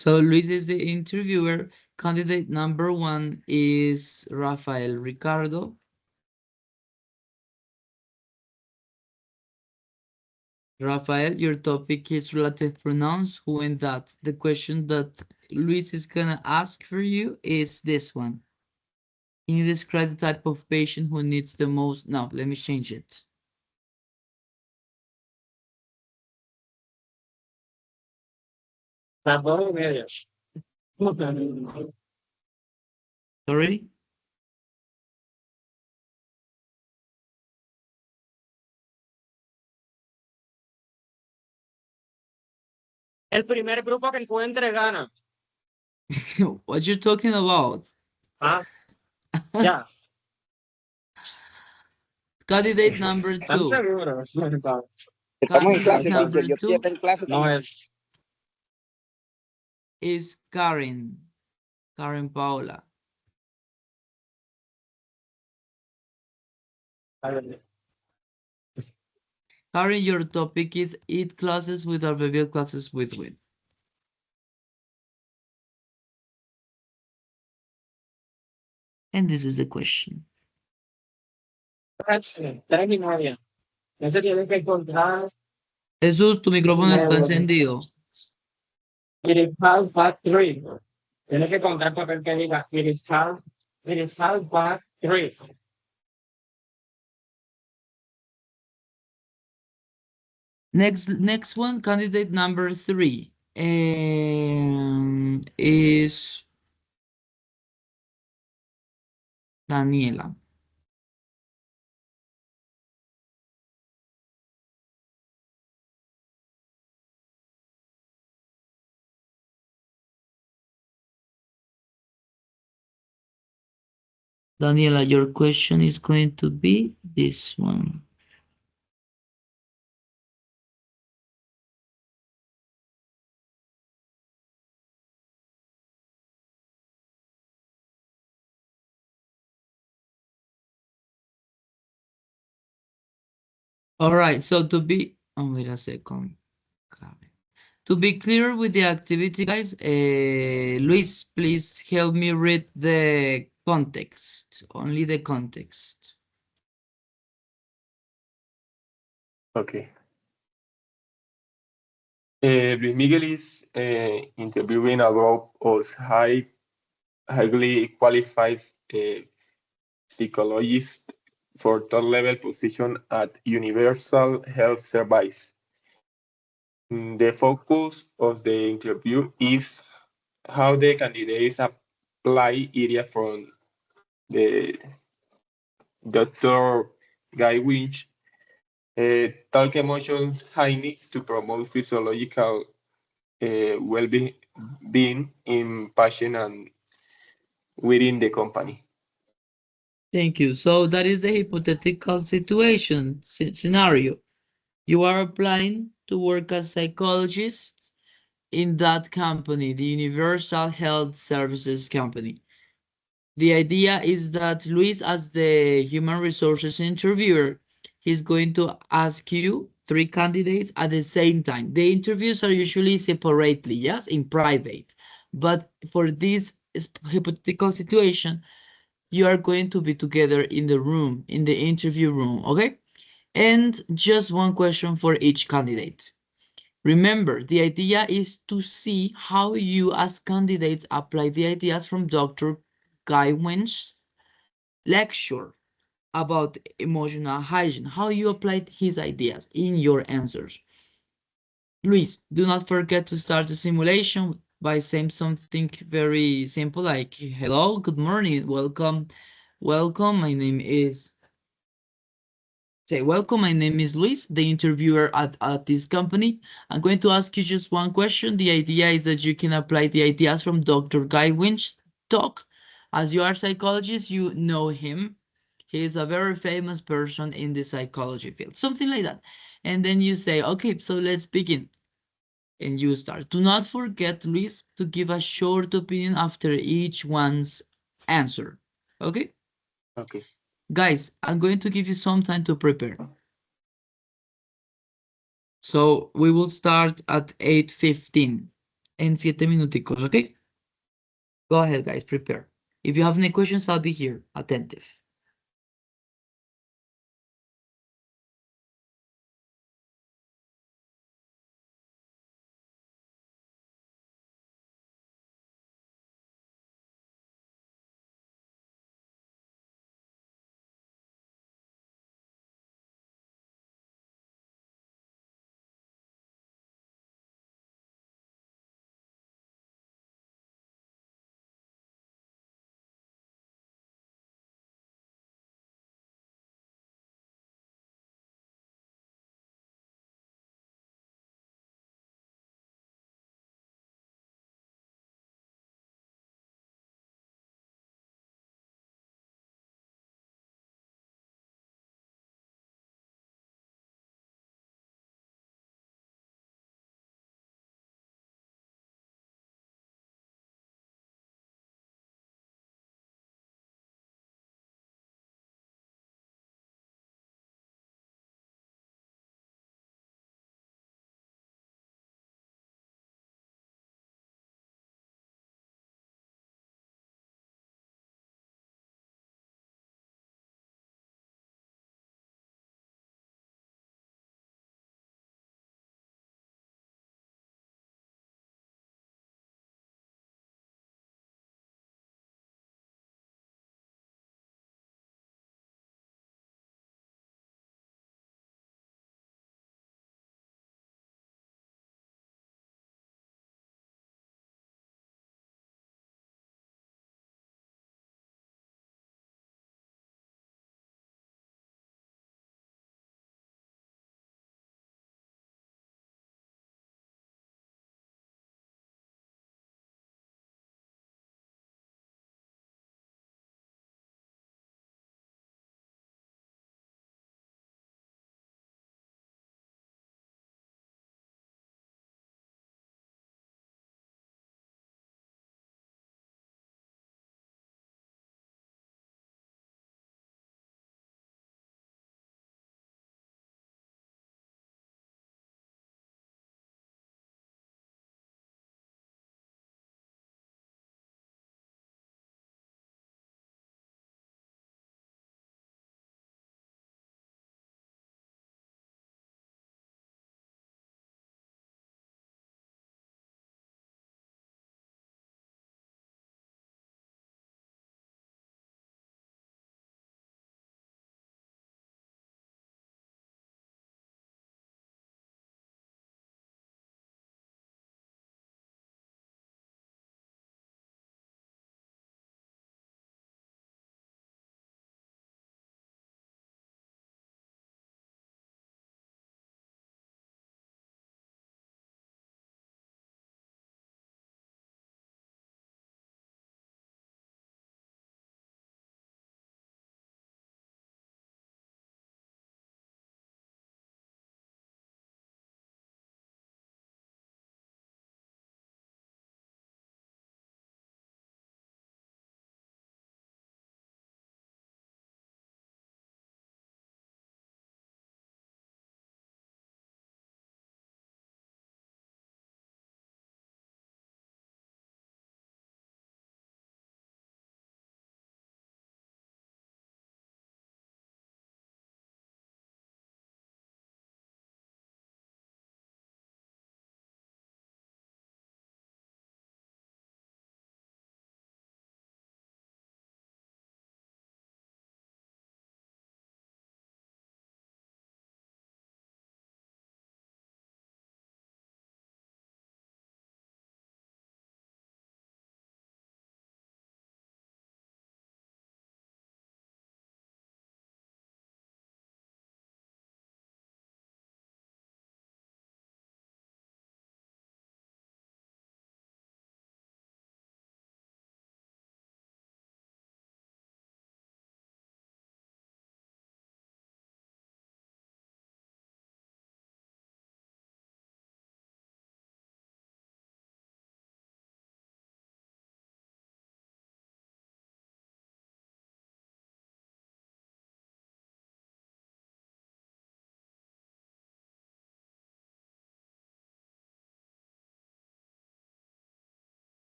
A: So Luis is the interviewer. Candidate number 1 is Rafael Ricardo. Rafael, your topic is relative pronouns, who and that. The question that Luis is gonna ask for you is this one. Can you describe the type of patient who needs the most? No, let me change it. Sorry?
H: El primer grupo que encuentre gana.
A: What you talking about?
H: Ah, ya.
A: Candidate number
H: ¿Están
A: 2.
H: seguros?
D: Estamos en
A: Candidate
D: clase,
A: number
D: teacher. Yo estoy
A: 2
D: acá en clase
H: No
D: también.
H: es.
A: is Karen. Karen Paola. Karen, your topic is eat classes with or behavior classes with. And this is the question.
H: 3:30. Ese tiene que encontrar.
A: Jesús, tu micrófono está encendido.
H: It is half past 3. Tiene que encontrar papel que diga it is half past 3.
A: Next one, candidate number 3 is Daniela. Daniela, your question is going to be this one. All right, so wait a second. To be clear with the activity, guys, Luis, please help me read the context, only the context.
B: Okay. Luis Miguel is interviewing a group of highly qualified psychologists for top-level position at Universal Health Service. The focus of the interview is how the candidates apply area from the Dr. Guy Winch talk emotions hygiene to promote physiological well-being in patient and within the company.
A: Thank you. So that is the hypothetical situation, scenario. You are applying to work as psychologist in that company, the Universal Health Services Company. The idea is that Luis, as the human resources interviewer, he's going to ask you 3 candidates at the same time. The interviews are usually separately, yes, in private. But for this hypothetical situation, you are going to be together in the room, in the interview room, okay? And just one question for each candidate. Remember, the idea is to see how you as candidates apply the ideas from Dr. Guy Winch's lecture about emotional hygiene, how you applied his ideas in your answers. Luis, do not forget to start the simulation by saying something very simple like, hello, good morning, welcome, my name is... Say, welcome, my name is Luis, the interviewer at this company. I'm going to ask you just one question. The idea is that you can apply the ideas from Dr. Guy Winch's talk. As you are psychologist, you know him. He is a very famous person in the psychology field, something like that. And then you say, okay, so let's begin. And you start. Do not forget, Luis, to give a short opinion after each one's answer. Okay?
B: Okay.
A: Guys, I'm going to give you some time to prepare. So we will start at 8:15. en 7 minuticos, ¿ok? Go ahead, guys, prepare. If you have any questions, I'll be here, attentive.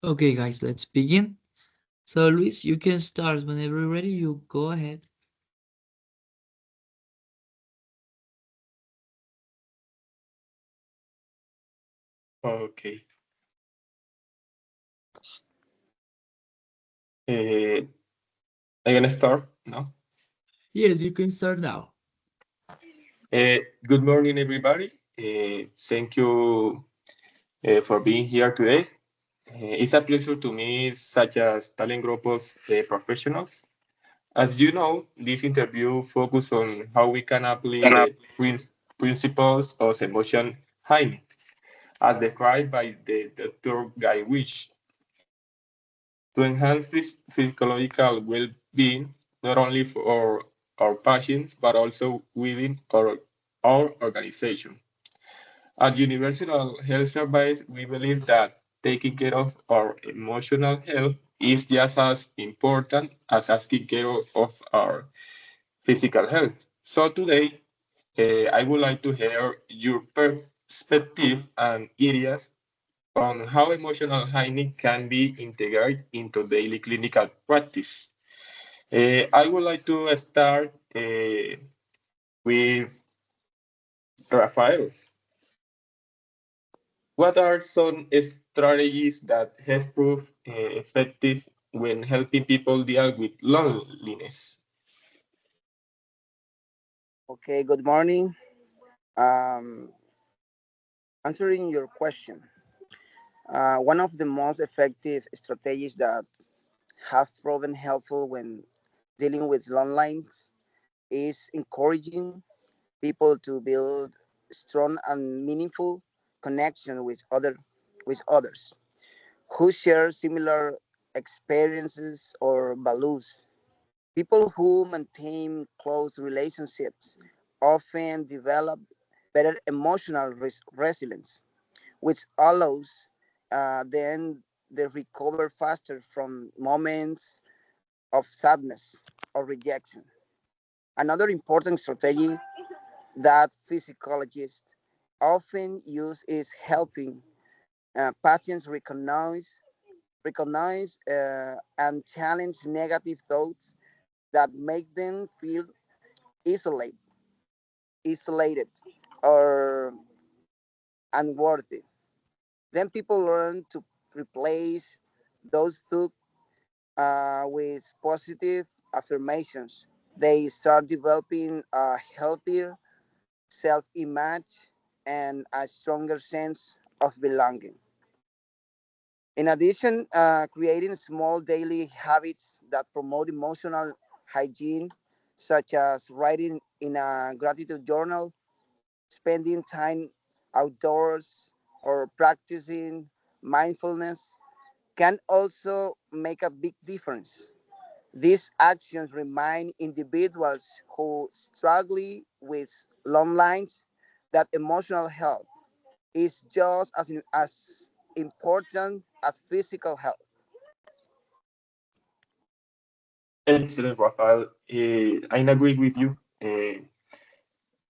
A: Okay, guys, let's begin. So, Luis, you can start whenever you're ready. You go ahead.
B: Okay. Uh, I'm gonna start now.
A: Yes, you can start now.
B: Good morning, everybody. Thank you for being here today. It's a pleasure to meet such as Talent Grupos professionals. As you know, this interview focuses on how we can apply the principles of emotion hygiene, as described by the Dr. Guy Wish, to enhance physiological well-being, not only for our patients, but also within our organization. At Universal Health Service, we believe that taking care of our emotional health is just as important as asking care of our physical health. So today, I would like to hear your perspective and ideas on how emotional hygiene can be integrated into daily clinical practice. I would like to start with Rafael. What are some strategies that has proved effective when helping people deal with loneliness?
D: Okay, good morning. Um, Answering your question, one of the most effective strategies that have proven helpful when dealing with loneliness is encouraging people to build strong and meaningful connection with others who share similar experiences or values. People who maintain close relationships often develop better emotional resilience, which allows then they recover faster from moments of sadness or rejection. Another important strategy that physiologists often use is helping patients recognize and challenge negative thoughts that make them feel isolate, isolated or unworthy. Then people learn to replace those thoughts with positive affirmations. They start developing a healthier self image and a stronger sense of belonging. In addition, creating small daily habits that promote emotional hygiene, such as writing in a gratitude journal, spending time outdoors, or practicing mindfulness, can also make a big difference. These actions remind individuals who struggle with loneliness that emotional health is just as important as physical health.
B: Excellent, Rafael. I agree with you.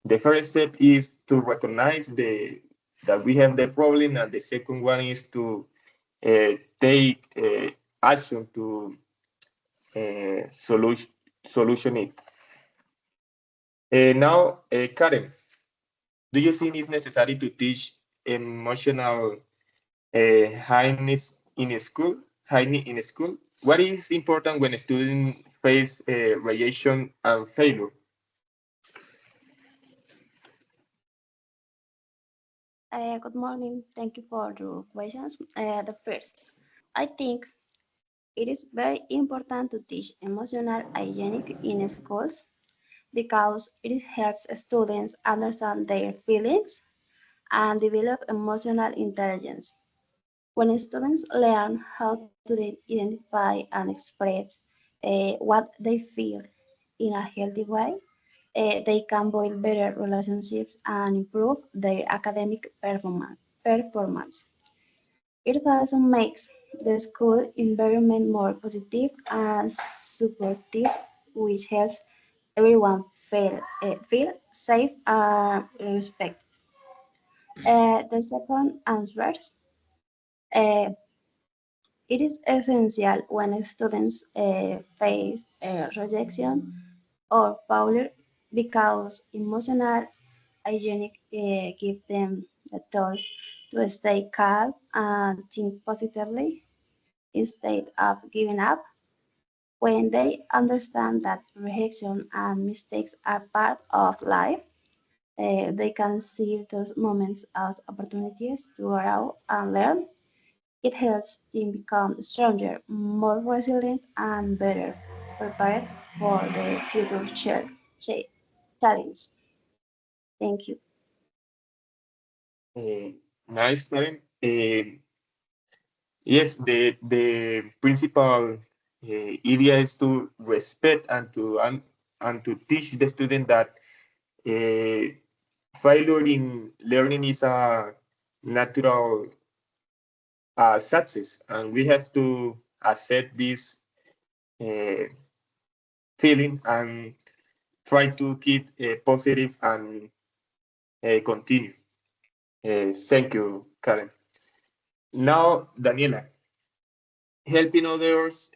B: The first step is to recognize that we have the problem, and the second one is to take action to solution it. Now, Karen, do you think it's necessary to teach emotional highness in school? Hygiene in school? What is important when a student face rejection and failure?
E: Good morning. Thank you for your questions. The first, I think it is very important to teach emotional hygiene in schools because it helps students understand their feelings and develop emotional intelligence. When students learn how to identify and express what they feel in a healthy way, they can build better relationships and improve their academic performance. It also makes the school environment more positive and supportive, which helps everyone feel safe and respected. The second answer, uh, It is essential when students face rejection or failure because emotional hygienic give them the tools to stay calm and think positively instead of giving up. When they understand that rejection and mistakes are part of life, they can see those moments as opportunities to grow and learn. It helps them become stronger, more resilient, and better prepared for the future challenge. Thank you.
B: Nice, Karen. Yes, the principal idea is to respect and to teach the student that uh, failure in learning is a natural success, and we have to accept this uh, feeling and try to keep positive and continue. Thank you, Karen. Now, Daniela, helping others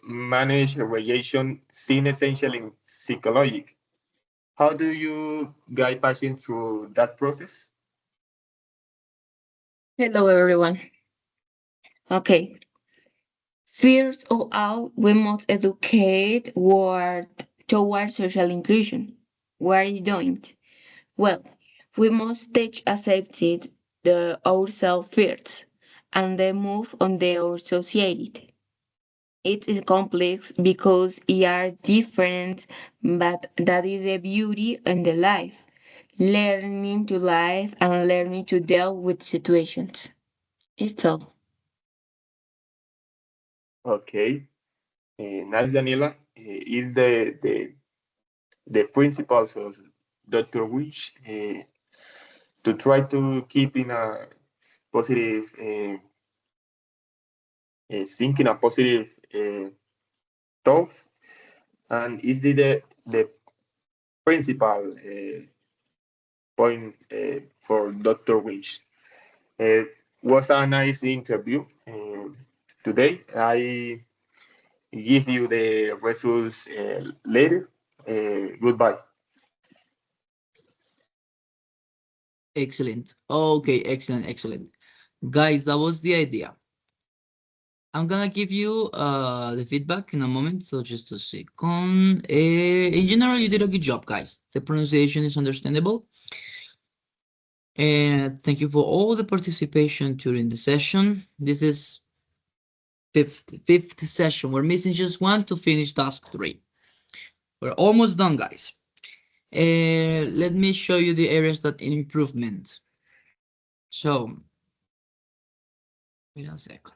B: manage rejection seems essential in psychology. How do you guide patients through that process?
C: Hello, everyone. Okay. First of all, we must educate toward social inclusion. What are you doing? Well, we must teach accepted ourselves first, and then move on the associated. It is complex because we are different, but that is the beauty in the life. Learning to live and learning to deal with situations. It's all.
B: Okay, nice, Daniela. Is the principles of Dr. Witch to try to keep in a positive thinking, a positive thought, and is the principal point for Dr. Witch. Uh, was a nice interview today. I give you the results later. Goodbye.
A: Excellent. Okay, excellent. Guys, that was the idea. I'm gonna give you the feedback in a moment, so just a second. In general, you did a good job, guys. The pronunciation is understandable. And thank you for all the participation during the session. This is fifth session. We're missing just one to finish task 3. We're almost done, guys. Let me show you the areas that in improvement. So, wait a second.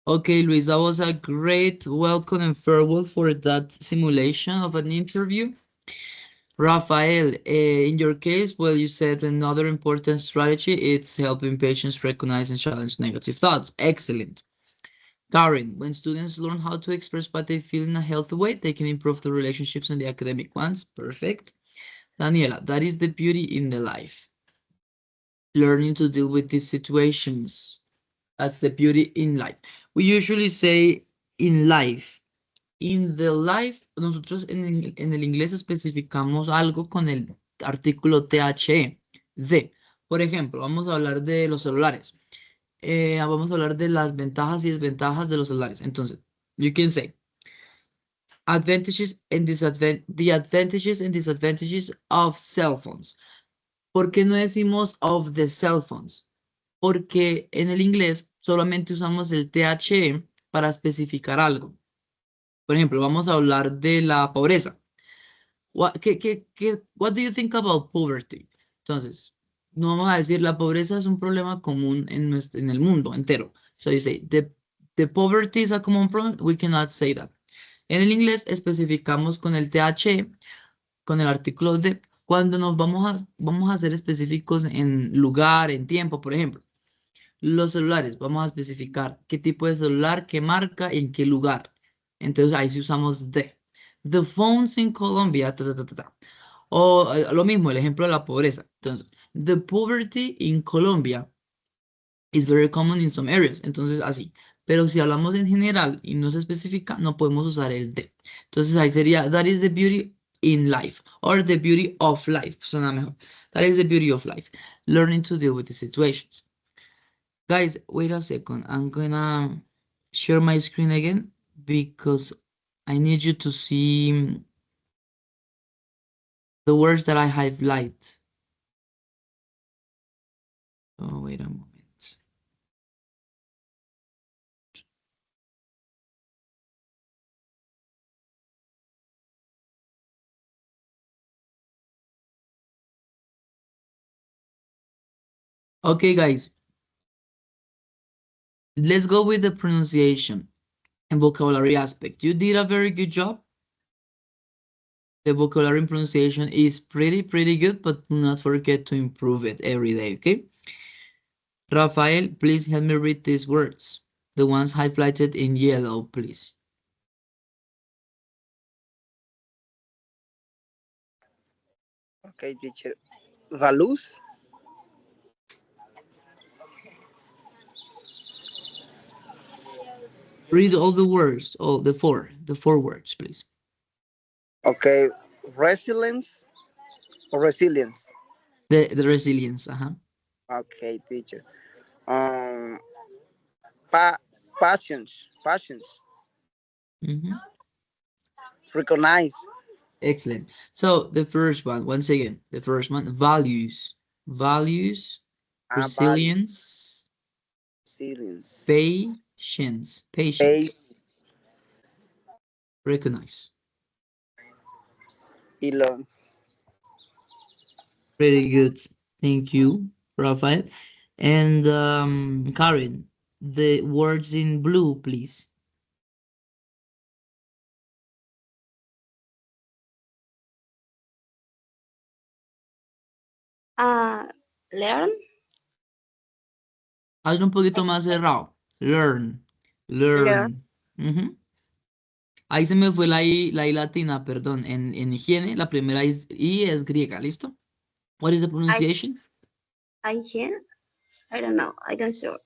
A: Okay, Luis, that was a great welcome and farewell for that simulation of an interview. Rafael, in your case, well, you said another important strategy, it's helping patients recognize and challenge negative thoughts. Excellent. Karen, when students learn how to express what they feel in a healthy way, they can improve the relationships and the academic ones. Perfect. Daniela, that is the beauty in the life. Learning to deal with these situations. That's the beauty in life. We usually say in life. In the life, nosotros en el inglés especificamos algo con el artículo THE. De. Por ejemplo, vamos a hablar de los celulares. Vamos a hablar de las ventajas y desventajas de los celulares. Entonces, you can say advantages and the advantages and disadvantages of cell phones. ¿Por qué no decimos of the cell phones? Porque en el inglés solamente usamos el THE para especificar algo. Por ejemplo, vamos a hablar de la pobreza. What do you think about poverty? Entonces, no vamos a decir la pobreza es un problema común en el mundo entero. So you say, the poverty is a common problem. We cannot say that. En el inglés especificamos con el THE, con el artículo de, cuando nos vamos a ser específicos en lugar, en tiempo, por ejemplo. Los celulares, vamos a especificar qué tipo de celular, qué marca, en qué lugar. Entonces ahí sí usamos the phones in Colombia, ta. O lo mismo, el ejemplo de la pobreza. Entonces, The poverty in Colombia is very common in some areas. Entonces, así. Pero si hablamos en general y no se especifica, no podemos usar el de. Entonces, ahí sería, that is the beauty in life. Or the beauty of life. Suena mejor. That is the beauty of life. Learning to deal with the situations. Guys, wait a second. I'm gonna share my screen again because I need you to see the words that I highlight. Oh, wait a moment. Okay, guys. Let's go with the pronunciation and vocabulary aspect. You did a very good job. The vocabulary and pronunciation is pretty good, but do not forget to improve it every day, okay? Rafael, please help me read these words. The ones highlighted in yellow, please.
D: Okay, teacher. Values.
A: Read all the words, all the four words, please.
D: Okay, resilience or resilience.
A: The resilience,
D: Okay, teacher. Um, passions.
A: Mhm.
D: Recognize.
A: Excellent. So the first one, once again, the first one, values,
D: Value.
A: resilience,
D: Resilience.
A: patience, recognize.
D: Elon.
A: Very good. Thank you, Rafael. And Karen, the words in blue, please.
E: Learn.
A: Hazlo un poquito más cerrado. Learn. Ujú. Ahí se me fue la I latina, perdón. En higiene, la primera I es griega, ¿listo? What is the pronunciation?
E: Hygiene. I don't know. I don't sure.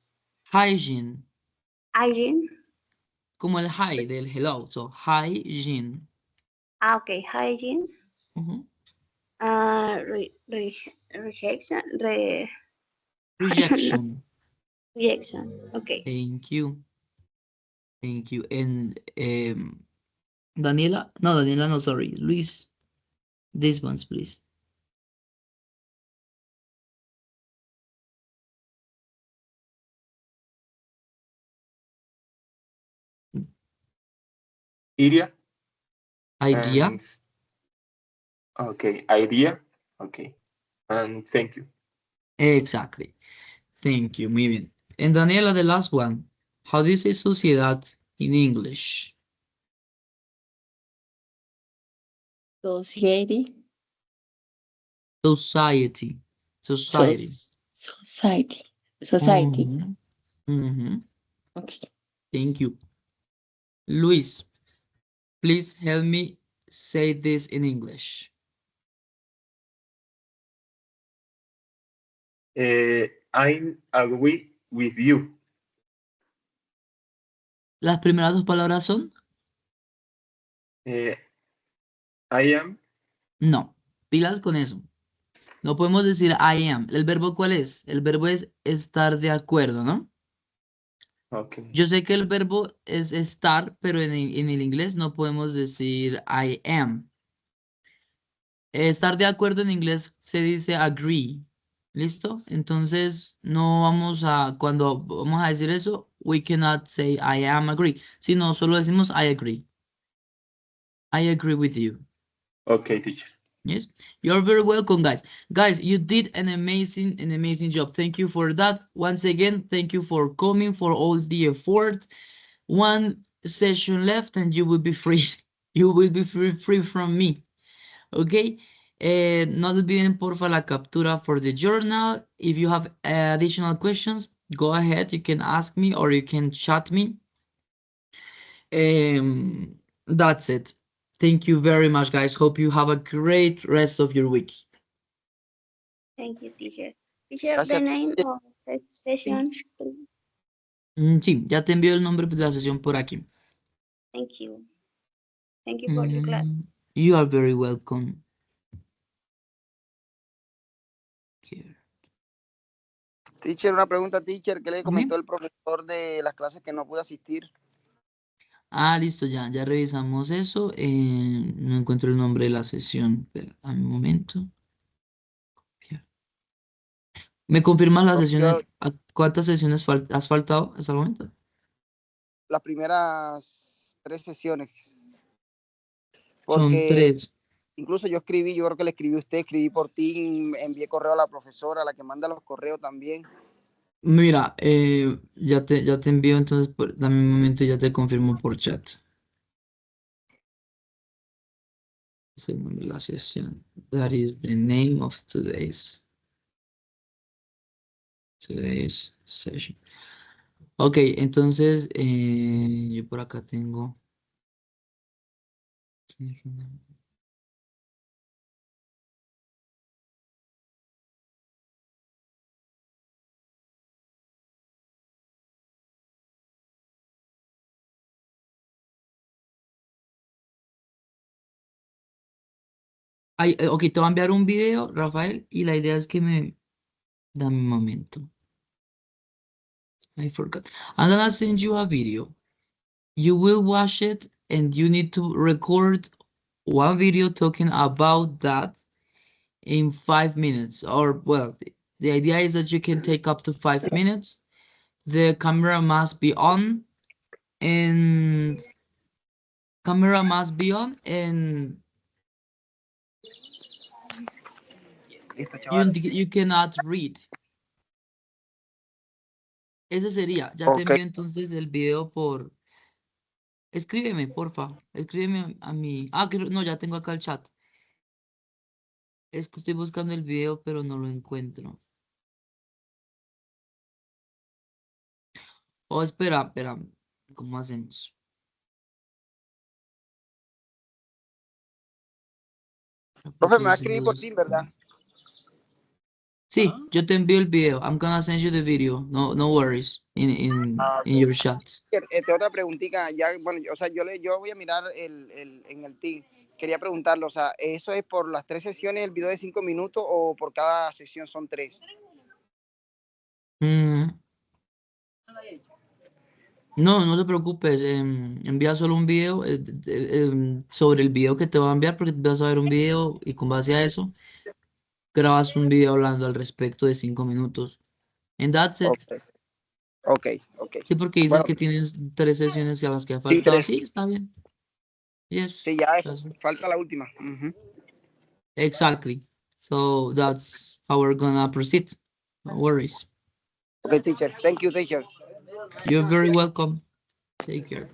A: Hygiene.
E: Hygiene.
A: Como el hi del hello. So, hygiene.
E: Okay. Hygiene.
A: Ujú.
E: Rejection.
A: Rejection.
E: Rejection. Okay.
A: Thank you. Thank you. And Daniela? No, Daniela, no, sorry. Luis, these ones, please.
B: Idea.
A: Idea.
B: And, okay, idea. Okay. And thank you.
A: Exactly. Thank you. Muy bien. And Daniela, the last one. How do you say sociedad in English?
C: Society.
A: Society. Society.
C: Society. Society.
A: Mhm. Mhm.
C: Okay.
A: Thank you. Luis, please help me say this in English.
B: I agree with you.
A: Las primeras dos palabras son
B: I am.
A: no. Pilas con eso. No podemos decir I am. ¿El verbo cuál es? El verbo es estar de acuerdo, ¿no?
B: Okay.
A: Yo sé que el verbo es estar, pero en el inglés no podemos decir I am. Estar de acuerdo en inglés se dice agree. ¿Listo? Entonces, no vamos a, cuando vamos a decir eso, we cannot say I am agree, sino solo decimos I agree. I agree with you.
B: Okay, teacher.
A: Yes, you're very welcome, guys. Guys, you did an amazing job. Thank you for that. Once again, thank you for coming, for all the effort. One session left and you will be free. You will be free from me. Okay. No olviden porfa la captura for the journal. If you have additional questions, go ahead. You can ask me or you can chat me. That's it. Thank you very much, guys. Hope you have a great rest of your week.
E: Thank you, teacher. Teacher, the
D: Gracias.
E: name of the session, please.
A: Sí, ya te envío el nombre de la sesión por aquí.
E: Thank you. Thank you for your class.
A: You are very welcome. Here.
D: Teacher, una pregunta, teacher, ¿qué le comentó
A: Dime.
D: el profesor de las clases que no pude asistir?
A: Ah, listo, ya revisamos eso. No encuentro el nombre de la sesión. Espera, dame un momento. Copiar. ¿Me confirmas las sesiones? ¿Cuántas sesiones has faltado hasta el momento?
D: Las primeras 3 sesiones.
A: Son
D: Porque
A: 3.
D: incluso yo creo que le escribí a usted, escribí por ti, envié correo a la profesora, a la que manda los correos también.
A: Mira, ya te envío, entonces dame un momento y ya te confirmo por chat. Es el nombre de la sesión. That is the name of today's session. Ok, entonces yo por acá tengo. Ay, ok, te voy a enviar un video, Rafael, y la idea es que dame un momento. I forgot. I'm gonna send you a video. You will watch it and you need to record one video talking about that in 5 minutes. Or, well, the idea is that you can take up to 5 minutes. The camera must be on and you cannot read. Ese sería. Ya te envío entonces el video por... Escríbeme, porfa. Escríbeme a mí. Ah, no, ya tengo acá el chat. Es que estoy buscando el video, pero no lo encuentro. Oh, espera. ¿Cómo hacemos?
D: Profe, me va a escribir por ti, ¿verdad?
A: Sí, yo te envío el video. I'm gonna send you the video. No worries. In your chats.
D: Otra preguntita, ya, bueno, o sea, yo voy a mirar en el team. Quería preguntarlo, o sea, ¿eso es por las 3 sesiones, el video de 5 minutos, o por cada sesión son 3?
A: No te preocupes. Envía solo un video sobre el video que te voy a enviar, porque vas a ver un video y con base a eso grabas un video hablando al respecto de 5 minutos. And that's it.
D: Ok.
A: Sí, porque dices que tienes 3 sesiones a las que ha faltado. Sí, está bien. Yes.
D: Sí, ya falta la última.
A: Exactly. So that's how we're gonna proceed. No worries.
D: Okay, teacher. Thank you, teacher.
A: You're very welcome. Take care.